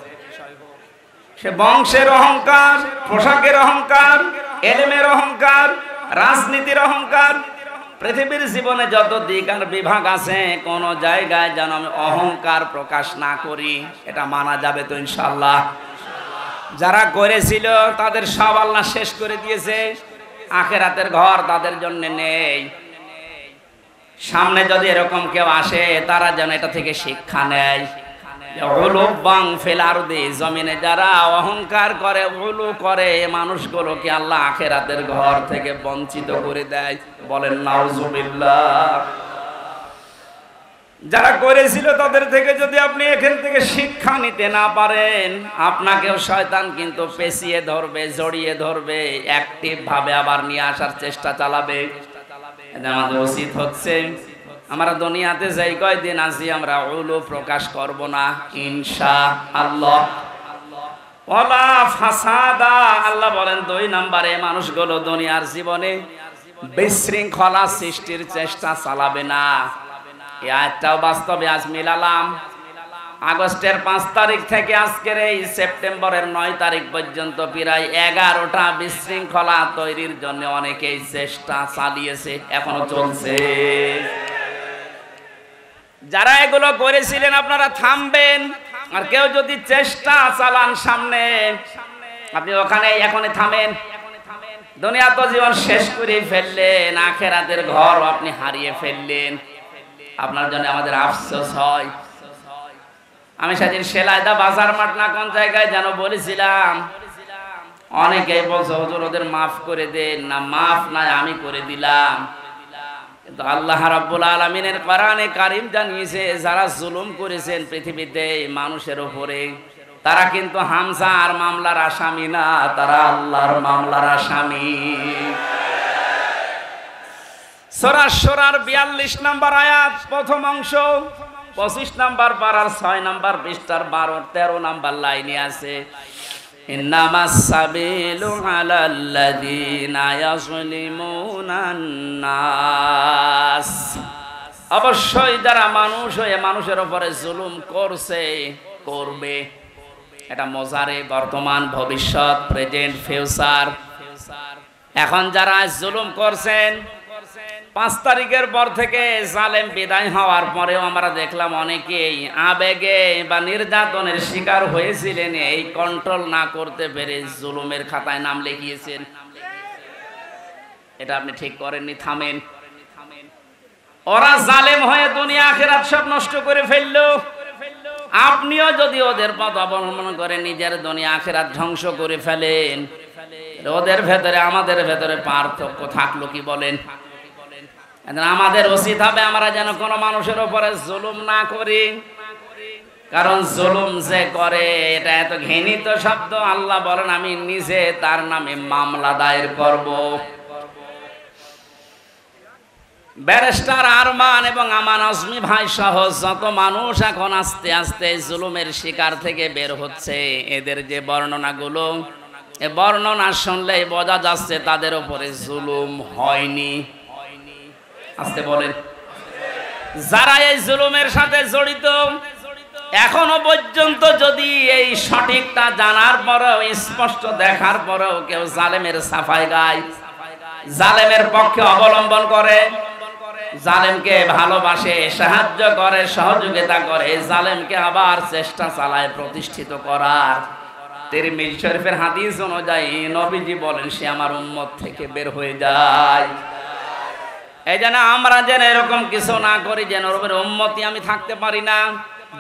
সে বংশের অহংকার, পোশাকের অহংকার, এলেমের অহংকার, রাজনীতির অহংকার, পৃথিবীর জীবনে যত দিক আর বিভাগ আছে, কোন জায়গায় যেন আমি অহংকার প্রকাশ না করি। এটা মানা যাবে তো ইনশাআল্লাহ? যারা করেছিল তাদের সব আল্লাহ শেষ করে দিয়েছে। আখিরাতের ঘর তাদের জন্য নেই। সামনে যদি এরকম কেউ আসে, তারা যেন এটা থেকে শিক্ষা নেয়। উলুওয়ান ফিল আরদি, জমিনে যারা অহংকার করে, উলু করে, মানুষগুলোকে আল্লাহ আখিরাতের ঘর থেকে বঞ্চিত করে দেয়। বলেন নাউজুবিল্লাহ। যারা করেছিল তাদের থেকে যদি আপনি এখান থেকে শিক্ষা নিতে না পারেন, আপনাকেও শয়তান কিন্তু পেঁচিয়ে ধরবে, জড়িয়ে ধরবে, অ্যাক্টিভ ভাবে আবার নিয়ে আসার চেষ্টা চালাবে। আমাদের উচিত হচ্ছে আমরা দুনিয়াতে যাই কয়দিন আছি, আমরা উলু প্রকাশ করব না ইনশাআল্লাহ। ওয়ালা ফাসাদা, আল্লাহ বলেন 2 নম্বরে মানুষগুলো দুনিয়ার জীবনে বিশৃঙ্খলা সৃষ্টির চেষ্টা চালাবে না। এই আয়াতটাও বাস্তবে আজ মিলালাম। আগস্টের 5 তারিখ থেকে আজকের এই সেপ্টেম্বরের 9 তারিখ পর্যন্ত প্রায় 11টা বিশৃঙ্খলা তৈরির জন্য অনেকেই চেষ্টা চালিয়েছে, এখনো চলছে। যারা এগুলো করেছিলেন আপনারা থামবেন, আর কেউ যদি চেষ্টা চালান সামনে, আপনি ওখানে এখনই থামেন। দুনিয়া তো জীবন শেষ করে ফেললেন, আখিরাতের ঘর আপনি হারিয়ে ফেললেন। আপনার জন্য আমাদের আফসোস হয়। আমি সেদিন সেলাইদা বাজার মাঠ না কোন জায়গায় যেন বলেছিলাম, অনেকেই বলছে হুজুর ওদের মাফ করে দেন না। মাফ নাই, আমি করে দিলাম। কিন্তু আল্লাহ রাব্বুল আলামিনের কোরআনে কারীম জানিয়েছে, যারা জুলুম করেছেন পৃথিবীতে মানুষের উপরে, তারা কিন্তু হামজা আর মামলার আসামি না, তারা আল্লাহর মামলার আসামি। সূরা শুরার 42 নম্বর আয়াত, প্রথম অংশ, 25 নম্বর পারার 6 নম্বর পৃষ্ঠার 12-13 নম্বর লাইনে আছে, ইন্নামাস সাবিলু আলাল্লাযীনা ইয়াযলিমুনান নাস। অবশ্যই যারা মানুষ হয়ে মানুষের উপরে জুলুম করছে, করবে, এটা মোজারে, বর্তমান, ভবিষ্যৎ, প্রেজেন্ট, ফিউচার। এখন যারা জুলুম করছেন, 5 তারিখের পর থেকে জালেম বিদায় হওয়ার পরেও আমরা দেখলাম অনেকেই আবেগে বা নির্যাতনের শিকার হয়েছিলেন, এই কন্ট্রোল না করতে পেরে জুলুমের খাতায় নাম লিখিয়েছেন। এটা আপনি ঠিক করেননি, থামেন। ওরা জালেম হয়ে দুনিয়া আখিরাত সব নষ্ট করে ফেললো। আপনিও যদি ওদের পথ অবলম্বন করে নিজের দুনিয়া আখিরাত ধ্বংস করে ফেলেন, ওদের ভেতরে আমাদের ভেতরে পার্থক্য থাকলো কি বলেন? আমাদের উচিত হবে আমরা যেন কোনো মানুষের উপরে জুলুম না করি। কারণ জুলুম যে করে এটা এত ঘৃণিত শব্দ, আল্লাহ বলেন আমি নিজে তার নামে মামলা দায়ের করব। ব্যারিস্টার আরমান এবং আমান আজমি ভাই সহ যত মানুষ এখন আস্তে আস্তে জুলুমের শিকার থেকে বের হচ্ছে, এদের যে বর্ণনাগুলো, এ বর্ণনা শুনলেই বোঝা যাচ্ছে তাদের উপরে জুলুম হয়নি। আস্তে বলেন, যারা এই জুলুমের সাথে জড়িত এখনো পর্যন্ত যদি এই সঠিকটা জানার পরেও, স্পষ্ট দেখার পরেও কেউ জালেমের সাফাই গায়, জালেমের পক্ষে অবলম্বন করে, জালেমকে ভালোবাসে, সাহায্য করে, সহযোগিতা করে, জালেমকে আবার চেষ্টা চালায় প্রতিষ্ঠিত করার, তিরমিজি শরীফের হাদিস অনুযায়ী নবীজি বলেন সে আমার উম্মত থেকে বের হয়ে যায়। এই জন্য আমরা যেন এরকম কিছু না করি যেন নবীর উম্মতি আমি থাকতে পারি না,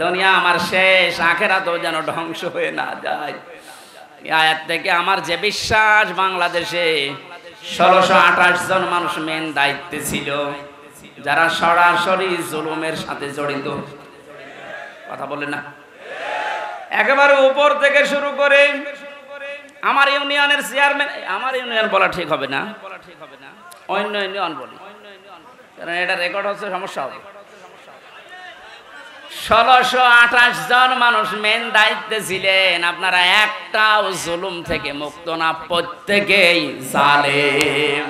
দুনিয়া আমার শেষ, আখিরাতও যেন ধ্বংস হয়ে না যায়। এই আয়াত থেকে আমার যে বিশ্বাস, বাংলাদেশে 1628 জন মানুষ মেন দায়িত্বে ছিল যারা সরাসরি জুলুমের সাথে জড়িত। কথা বলে না, একেবারে উপর থেকে শুরু করে আমার ইউনিয়নের চেয়ারম্যান, আমার ইউনিয়ন বলা ঠিক হবে না, অন্য ইউনিয়ন বলি, কারণ এটা রেকর্ড হচ্ছে, সমস্যা হবে। 1628 জন মানুষ মেন দায়িত্বে ছিলেন। আপনারা একটাও জুলুম থেকে মুক্ত না, প্রত্যেকেই জালেম।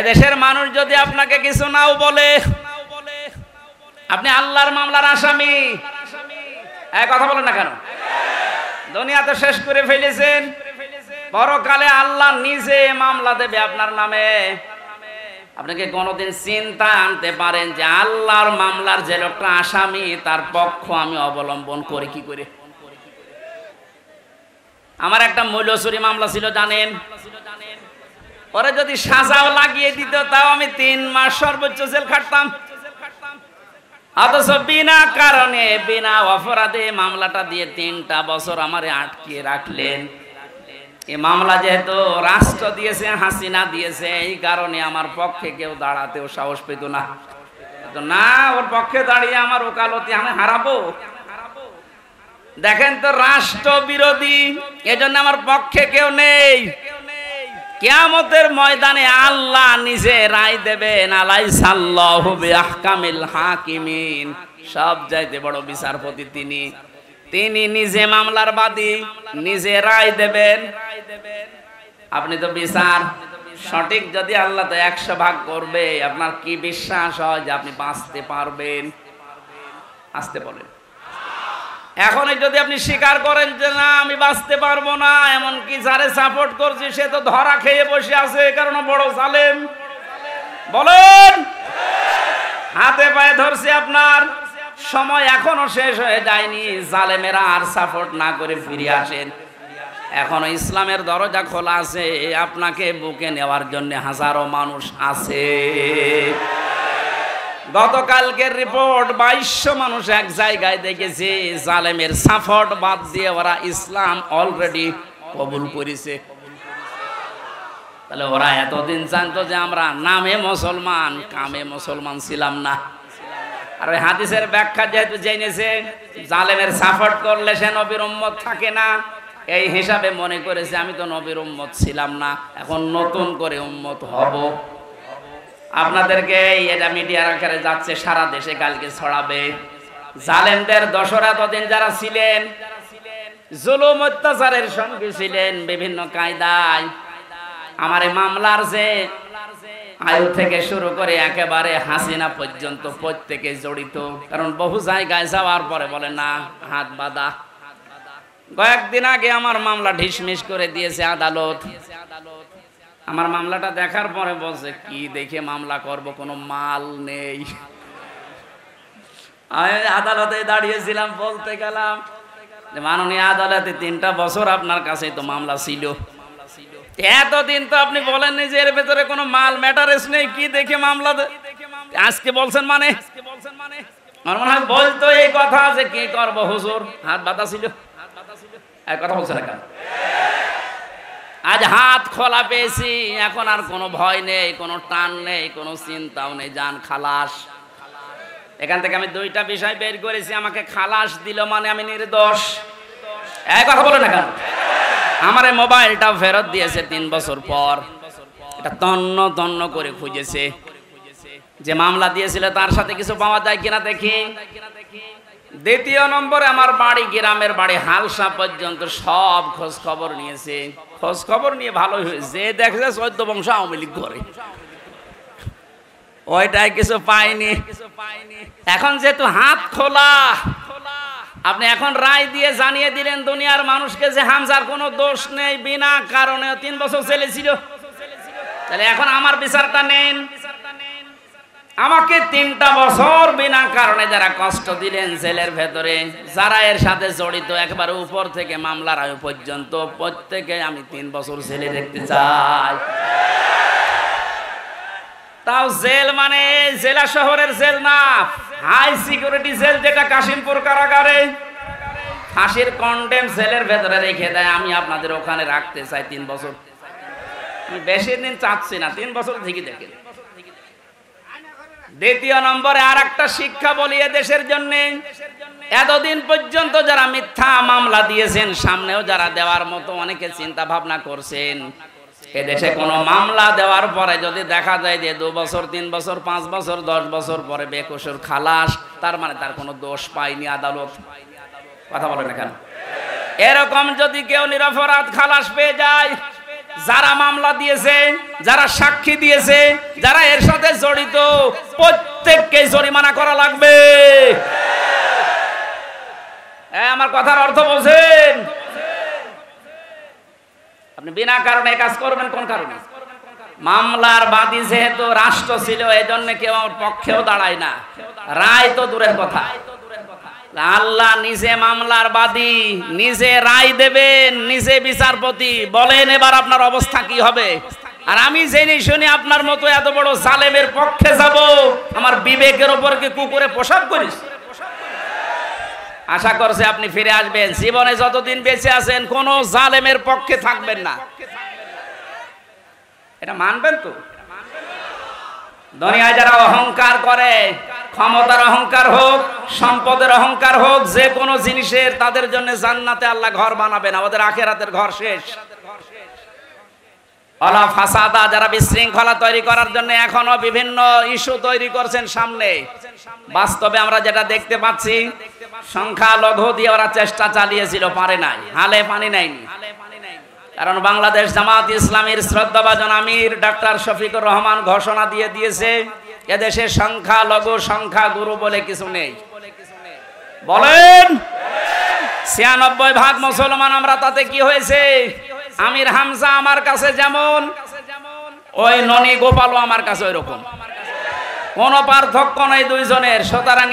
এদেশের মানুষ যদি আপনাকে কিছু নাও বলে, আপনি আল্লাহর মামলার আসামি, এক কথা বলেন না কেন? দুনিয়াতে শেষ করে ফেলেছেন, পরকালে আল্লাহ নিজে মামলা দেবে আপনার নামে। আপনাকে কোনোদিন চিন্তা আনতে পারেন যে আল্লাহর মামলার যে লোকটা আসামি তার পক্ষ আমি অবলম্বন করি কি করে? আমার একটা মূল্যচুরি মামলা ছিল জানেন, পরে যদি সাজাও লাগিয়ে দিত তাও আমি 3 মাস সর্বোচ্চ জেল খাটতাম। অথচ বিনা কারণে, বিনা অপরাধে মামলাটা দিয়ে 3টা বছর আমারে আটকে রাখলেন। এই মামলা যেহেতু রাষ্ট্র দিয়েছে, হাসিনা দিয়েছে, এই কারণে আমার পক্ষে কেউ দাঁড়াতেও সাহস পেত না। না, ওর পক্ষে দাঁড়িয়ে আমার ওকালতি আমি হারাবো। দেখেন তো, রাষ্ট্র বিরোধী, এজন্য আমার পক্ষে কেউ নেই। কিয়ামতের ময়দানে আল্লাহ নিজে রায় দেবেন, আলাইসাল্লাহু বিআহকামিল হাকিমিন, সব চাইতে বড় বিচারপতি তিনি। তিনি নিজে মামলার বাদী, নিজে রায় দেবেন। আপনি তো বিচার সঠিক যদি আল্লাহ তো 100 ভাগ করবে, আপনার কি বিশ্বাস হয় যে আপনি বাঁচতে পারবেন? আসতে বলেন। এখন যদি আপনি স্বীকার করেন যে না আমি বাঁচতে পারবো না, এমনকি যারে সাপোর্ট করছি সে তো ধরা খেয়ে বসে আছে, কারণ বড় জালেম, বলেন হাতে পায়ে ধরছি, আপনার সময় এখনো শেষ হয়ে যায়নি। জালেমেরা আর সাপোর্ট না করে ফিরে আসেন, এখনো ইসলামের দরজা খোলা আছে, আপনাকে বুকে নেওয়ার জন্য হাজারো মানুষ আছে। গতকালকের রিপোর্ট 2200 মানুষ এক জায়গায় দেখেছে, জালেমের সাপোর্ট বাদ দিয়ে ওরা ইসলাম অলরেডি কবুল করেছে। তাহলে ওরা এতদিন জানতো যে আমরা নামে মুসলমান, কামে মুসলমান ছিলাম না। আর ওই হাদিসের ব্যাখ্যা যেহেতু জেনেছে জালেমের সাপোর্ট করলে সে নবীর উম্মত থাকে না, এই হিসাবে মনে করেছে আমি তো নবীর উম্মত ছিলাম না, এখন নতুন করে উম্মত হব। আপনাদেরকে এটা মিডিয়ার আকারে যাচ্ছে, সারা দেশে কালকে ছড়াবে। জালেমদের দোসরা তদিন যারা ছিলেন, জুলুম অত্যাচারের সঙ্গে ছিলেন বিভিন্ন কায়দায়, আমার এই মামলার যে আয়ু থেকে শুরু করে একেবারে হাসিনা পর্যন্ত প্রত্যেকে জড়িত। কারণ বহু জায়গায় যাওয়ার পরে বলে না হাত বাঁধা। কয়েকদিন আগে আমার মামলা ঢিসমিস করে দিয়েছে আদালত। আমার মামলাটা দেখার পরে বলছে কি দেখে মামলা করব, কোনো মাল নেই। আমি আদালতে দাঁড়িয়েছিলাম, বলতে গেলাম যে মাননীয় আদালতে 3টা বছর আপনার কাছে তো মামলা ছিল, এতদিন তো আপনি বলেননি যে এর ভেতরে কোনো মাল ম্যাটারেস নেই, কি দেখে মামলা আজকে বলছেন? মানে আমার মনে হয় বলতো এই কথা যে কি করবো হুজুর, হাত বাঁধা ছিল, এক কথা বলছে না কেন? আজ হাত খোলা পেয়েছি, এখন আর কোনো ভয় নেই, কোনো টান নেই, কোনো চিন্তাও নেই, জান খালাস। এখান থেকে আমি দুইটা বিষয় বের করেছি। আমাকে খালাস দিল মানে আমি নির্দোষ। এই কথা বলে না কেন? আমার এই মোবাইলটাও ফেরত দিয়েছে 3 বছর পর। এটা তন্ন তন্ন করে খুঁজেছে, যে মামলা দিয়েছিল তার সাথে কিছু পাওয়া যায় কিনা দেখি। দ্বিতীয় নম্বরে আমার বাড়ি, গ্রামের বাড়ি হালসা পর্যন্ত সব খোঁজ খবর নিয়েছে। খোঁজ খবর নিয়ে ভালোই হয়েছে, দেখছে 14 বংশ আওয়ামী লীগ করে, ওইটাই কিছু পাইনি। এখন যেহেতু হাত খোলা, আপনি এখন রায় দিয়ে জানিয়ে দিলেন দুনিয়ার মানুষকে যে হামজার কোনো দোষ নেই, বিনা কারণে 3 বছর জেলে ছিল। তাহলে এখন আমার বিচারটা নেন। আমাকে 3টা বছর বিনা কারণে যারা কষ্ট দিলেন জেলের ভেতরে, যারা এর সাথে জড়িত একবার উপর থেকে মামলার আয়ু পর্যন্ত, প্রত্যেকে আমি 3 বছর জেলে দেখতে চাই। তাও জেল মানে জেলা শহরের জেল না, হাই সিকিউরিটি জেল, যেটা কাশিমপুর কারাগারে ফাঁসির কন্ডেম জেলের ভেতরে রেখে দেয়। আমি আপনাদের ওখানে রাখতে চাই 3 বছর। আমি বেশি দিন চাচ্ছি না, 3 বছর ঠিকই দেখেন। দ্বিতীয় নম্বরে আর একটা শিক্ষা বলি দেশের জন্য, এতদিন পর্যন্ত যারা মিথ্যা মামলা দিয়েছেন, সামনেও যারা দেওয়ার মতো অনেকে চিন্তা ভাবনা করছেন, এদেশে কোনো মামলা দেওয়ার পরে যদি দেখা যায় যে 2 বছর 3 বছর 5 বছর 10 বছর পরে বেকসুর খালাস, তার মানে তার কোনো দোষ পায়নি আদালত। কথা বলে না কেন? এরকম যদি কেউ নিরপরাধ খালাস পেয়ে যায়, যারা মামলা দিয়েছে, যারা সাক্ষী দিয়েছে, যারা এর সাথে জড়িত, প্রত্যেককে জরিমানা করা লাগবে। আমার কথার অর্থ বোঝেন? আপনি বিনা কারণে কাজ করবেন কোন কারণে? মামলার বাদী যেহেতু রাষ্ট্র ছিল, এজন্য কেউ আমার পক্ষেও দাঁড়ায় না, রায় তো দূরের কথা। আল্লাহ নিজে মামলার বাদী, নিজে রায় দেবেন, নিজে বিচারপতি। বলেন এবার আপনার অবস্থা কি হবে? আর আমি জেনে শুনি আপনার মতো এত বড় জালেমের পক্ষে যাব? আমার বিবেকের ওপর কি কুকুরে পোশাক করিস? আশা করছে আপনি ফিরে আসবেন, জীবনে যতদিন বেঁচে আছেন কোন জালেমের পক্ষে থাকবেন না। এটা মানবেন তো? দুনিয়ায় যারা অহংকার করে, ক্ষমতার অহংকার হোক, সম্পদের অহংকার হোক, যে কোনো জিনিসের, তাদের জন্য জান্নাতে আল্লাহ ঘর বানাবেন, আমাদের আখিরাতের ঘর শেষ। অলা ফাসাদা, যারা বিশৃঙ্খলা তৈরি করার জন্য এখনো বিভিন্ন ইস্যু তৈরি করছেন সামনে, বাস্তবে আমরা যেটা দেখতে পাচ্ছি, সংখ্যালঘু দিয়ে ওরা চেষ্টা চালিয়েছিল, পারে নাই, হালে পানি নাইনি। কারণ বাংলাদেশ জামাত ইসলামীর শ্রদ্ধাভাজন আমির ডাক্তার শফিকুর রহমান ঘোষণা দিয়ে দিয়েছে, এদেশে সংখ্যালঘু সংখ্যাগুরু বলে কিছু নেই। বলেন 96% মুসলমান আমরা, তাতে কি হয়েছে? আমির হামজা আমার কাছে যেমন, ওই ননি গোপালও আমার কাছে ওই রকম, কোনো পার্থক্য নেই দুইজনের। সুতরাং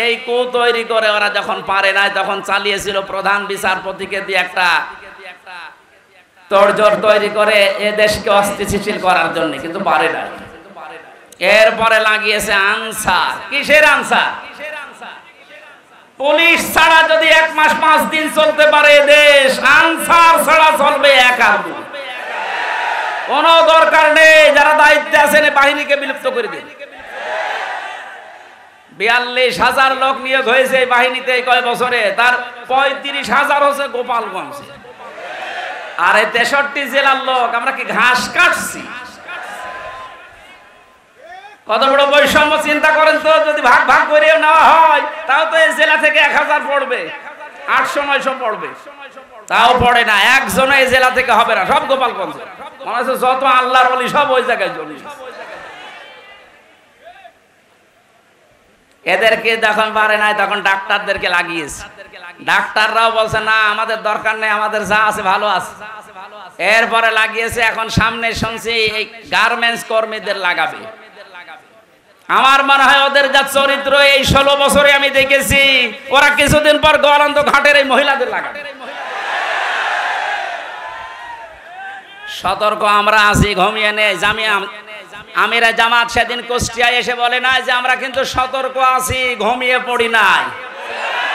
এই কু তৈরি করে ওরা যখন পারে নাই, তখন চালিয়েছিল প্রধান বিচারপতিকে দিয়ে একটা তোড়জোড় তৈরি করে এ দেশকে অস্থিতিশীল করার জন্য, কিন্তু পারে না। এরপরে লাগিয়েছে আনসার। কিসের আনসার? পুলিশ ছাড়া যদি 1 মাস 5 দিন চলতে পারে দেশ, আনসার ছাড়া চলবে 1 আর 2। কোন দরকার নেই, যারা দায়িত্বে আছেন বাহিনীকে বিলুপ্ত করে দিন। 42,000 লোক নিয়োগ হয়েছে এই বাহিনীতে কয় বছরে, তার 35,000 হচ্ছে গোপালগঞ্জ। আর এই 63 জেলার লোক, আমরা কি ঘাস কাটছি? কত বড় বৈষম্য চিন্তা করেন তো। যদি ভাগ ভাগ করে নেওয়া হয়, তাও তো এই জেলা থেকে 1000 পড়বে, 800-900 পড়বে, তাও পড়ে না। একজন এই জেলা থেকে হবে না, সব গোপালগঞ্জ। মনে হচ্ছে যত আল্লাহর ওলি সব ওই জায়গায় জমি। এদেরকে যখন পারে নাই, তখন ডাক্তারদেরকে লাগিয়েছে। ডাক্তাররাও বলছে না, আমাদের দরকার নেই, আমাদের যা আছে ভালো আছে। এরপরে লাগিয়েছে, এখন সামনে শুনছি এই গার্মেন্টস কর্মীদের লাগাবে। আমার মনে হয় ওদের যা চরিত্র, এই 16 বছরে আমি দেখেছি, ওরা কিছুদিন পর গোয়ালন্দ ঘাটের এই মহিলাদের লাগাবে। সতর্ক আমরা আছি, ঘুমিয়ে নেই। আমিরা জামাত সেদিন কুষ্টিয়ায় এসে বলে না যে আমরা কিন্তু সতর্ক আছি, ঘুমিয়ে পড়ি নাই।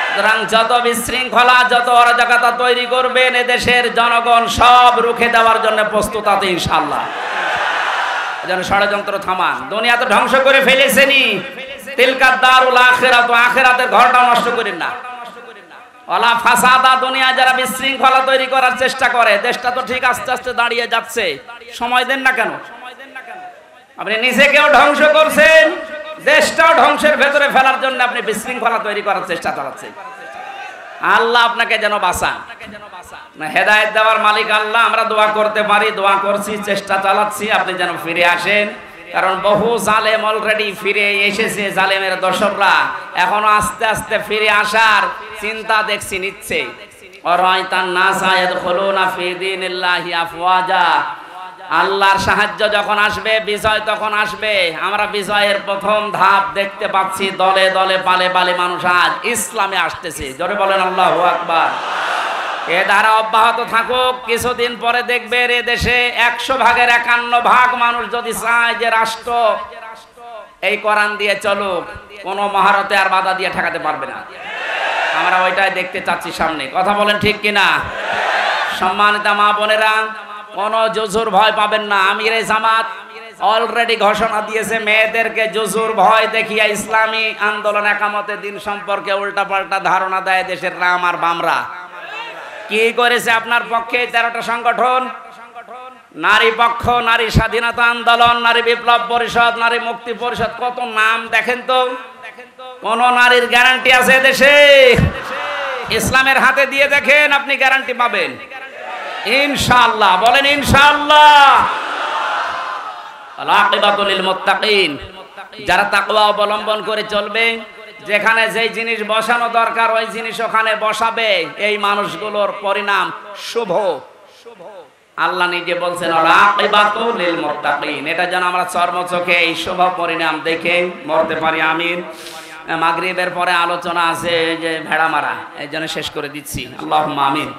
সুতরাং যত বিশৃঙ্খলা, যত অরাজকতা তৈরি করবেন, এদেশের জনগণ সব রুখে দেওয়ার জন্য প্রস্তুত আছে ইনশাআল্লাহ। যেন ষড়যন্ত্র থামান। দুনিয়া তো ধ্বংস করে ফেলেছেনি, তিলকা দারুল আখিরাত, আখিরাতের ঘরটা নষ্ট করেন না। ওয়ালা ফাসাদা, দুনিয়া যারা বিশৃঙ্খলা তৈরি করার চেষ্টা করে, দেশটা তো ঠিক আস্তে আস্তে দাঁড়িয়ে যাচ্ছে, সময় দেন না কেন? আপনি নিজেকেও ধ্বংস করছেন, দেশটাও ধ্বংসের ভেতরে ফেলার জন্য আপনি বিশৃঙ্খলা তৈরি করার চেষ্টা চালাচ্ছেন। আল্লাহ আপনাকে যেন বাঁচান। হেদায়েত দেওয়ার মালিক আল্লাহ। আমরা দোয়া করতে পারি, দোয়া করছি, চেষ্টা চালাচ্ছি, আপনি যেন ফিরে আসেন। কারণ বহু জালেম অলরেডি ফিরে এসেছে, জালেমের দর্শকরা এখনো আস্তে আস্তে ফিরে আসার চিন্তা দেখছি নিচ্ছে। অরাইতান নাসা ইয়াদখুলুনা ফি দীনিল্লাহি আফওয়াজা। আল্লাহর সাহায্য যখন আসবে, বিজয় তখন আসবে। আমরা বিজয়ের প্রথম ধাপ দেখতে পাচ্ছি, দলে দলে পালে পালে মানুষ আজ ইসলামে আসতেছে। জোরে বলেন আল্লাহু আকবার। এ ধারা অব্যাহত থাকুক, কিছুদিন পরে দেখবেন এ দেশে 100 ভাগের 51 ভাগ মানুষ যদি চায় যে রাষ্ট্র এই কোরআন দিয়ে চলুক, কোনো মহারতে আর বাধা দিয়ে ঠেকাতে পারবে না। আমরা ওইটাই দেখতে চাচ্ছি সামনে। কথা বলেন ঠিক কিনা? সম্মানিত মা বোনেরা, কোনো জুজুর ভয় পাবেন না। আমিরে জামাত অলরেডি ঘোষণা দিয়েছে, মেয়েদেরকে জুজুর ভয় দেখিয়ে ইসলামী আন্দোলন একামতের দিন সম্পর্কে উল্টাপাল্টা ধারণা দেয় দেশের রাম আর বামরা। কি করেছে আপনার পক্ষে 13টা সংগঠন? নারী পক্ষ, নারী স্বাধীনতা আন্দোলন, নারী বিপ্লব পরিষদ, নারী মুক্তি পরিষদ, কত নাম দেখেন তো। কোন নারীর গ্যারান্টি আছে দেশে? ইসলামের হাতে দিয়ে দেখেন, আপনি গ্যারান্টি পাবেন ইনশাআল্লাহ। বলেন ইনশাআল্লাহ। আল আকিবাতু লিল মুত্তাকিন, যারা তাকওয়া অবলম্বন করে চলবে, যেখানে যেই জিনিস বসানো দরকার ওই জিনিস ওখানে বসাবে, এই মানুষগুলোর পরিণাম শুভ। আল্লাহ নিজে বলছেন আল আকিবাতু লিল মুত্তাকিন। এটা যেন আমরা চর্মচোখে এই শুভ পরিণাম দেখে মরতে পারি। আমিন। মাগরিবের পরে আলোচনা আছে যে ভেড়া মারা, এই জন্য শেষ করে দিচ্ছি। আল্লাহুম্মা আমিন।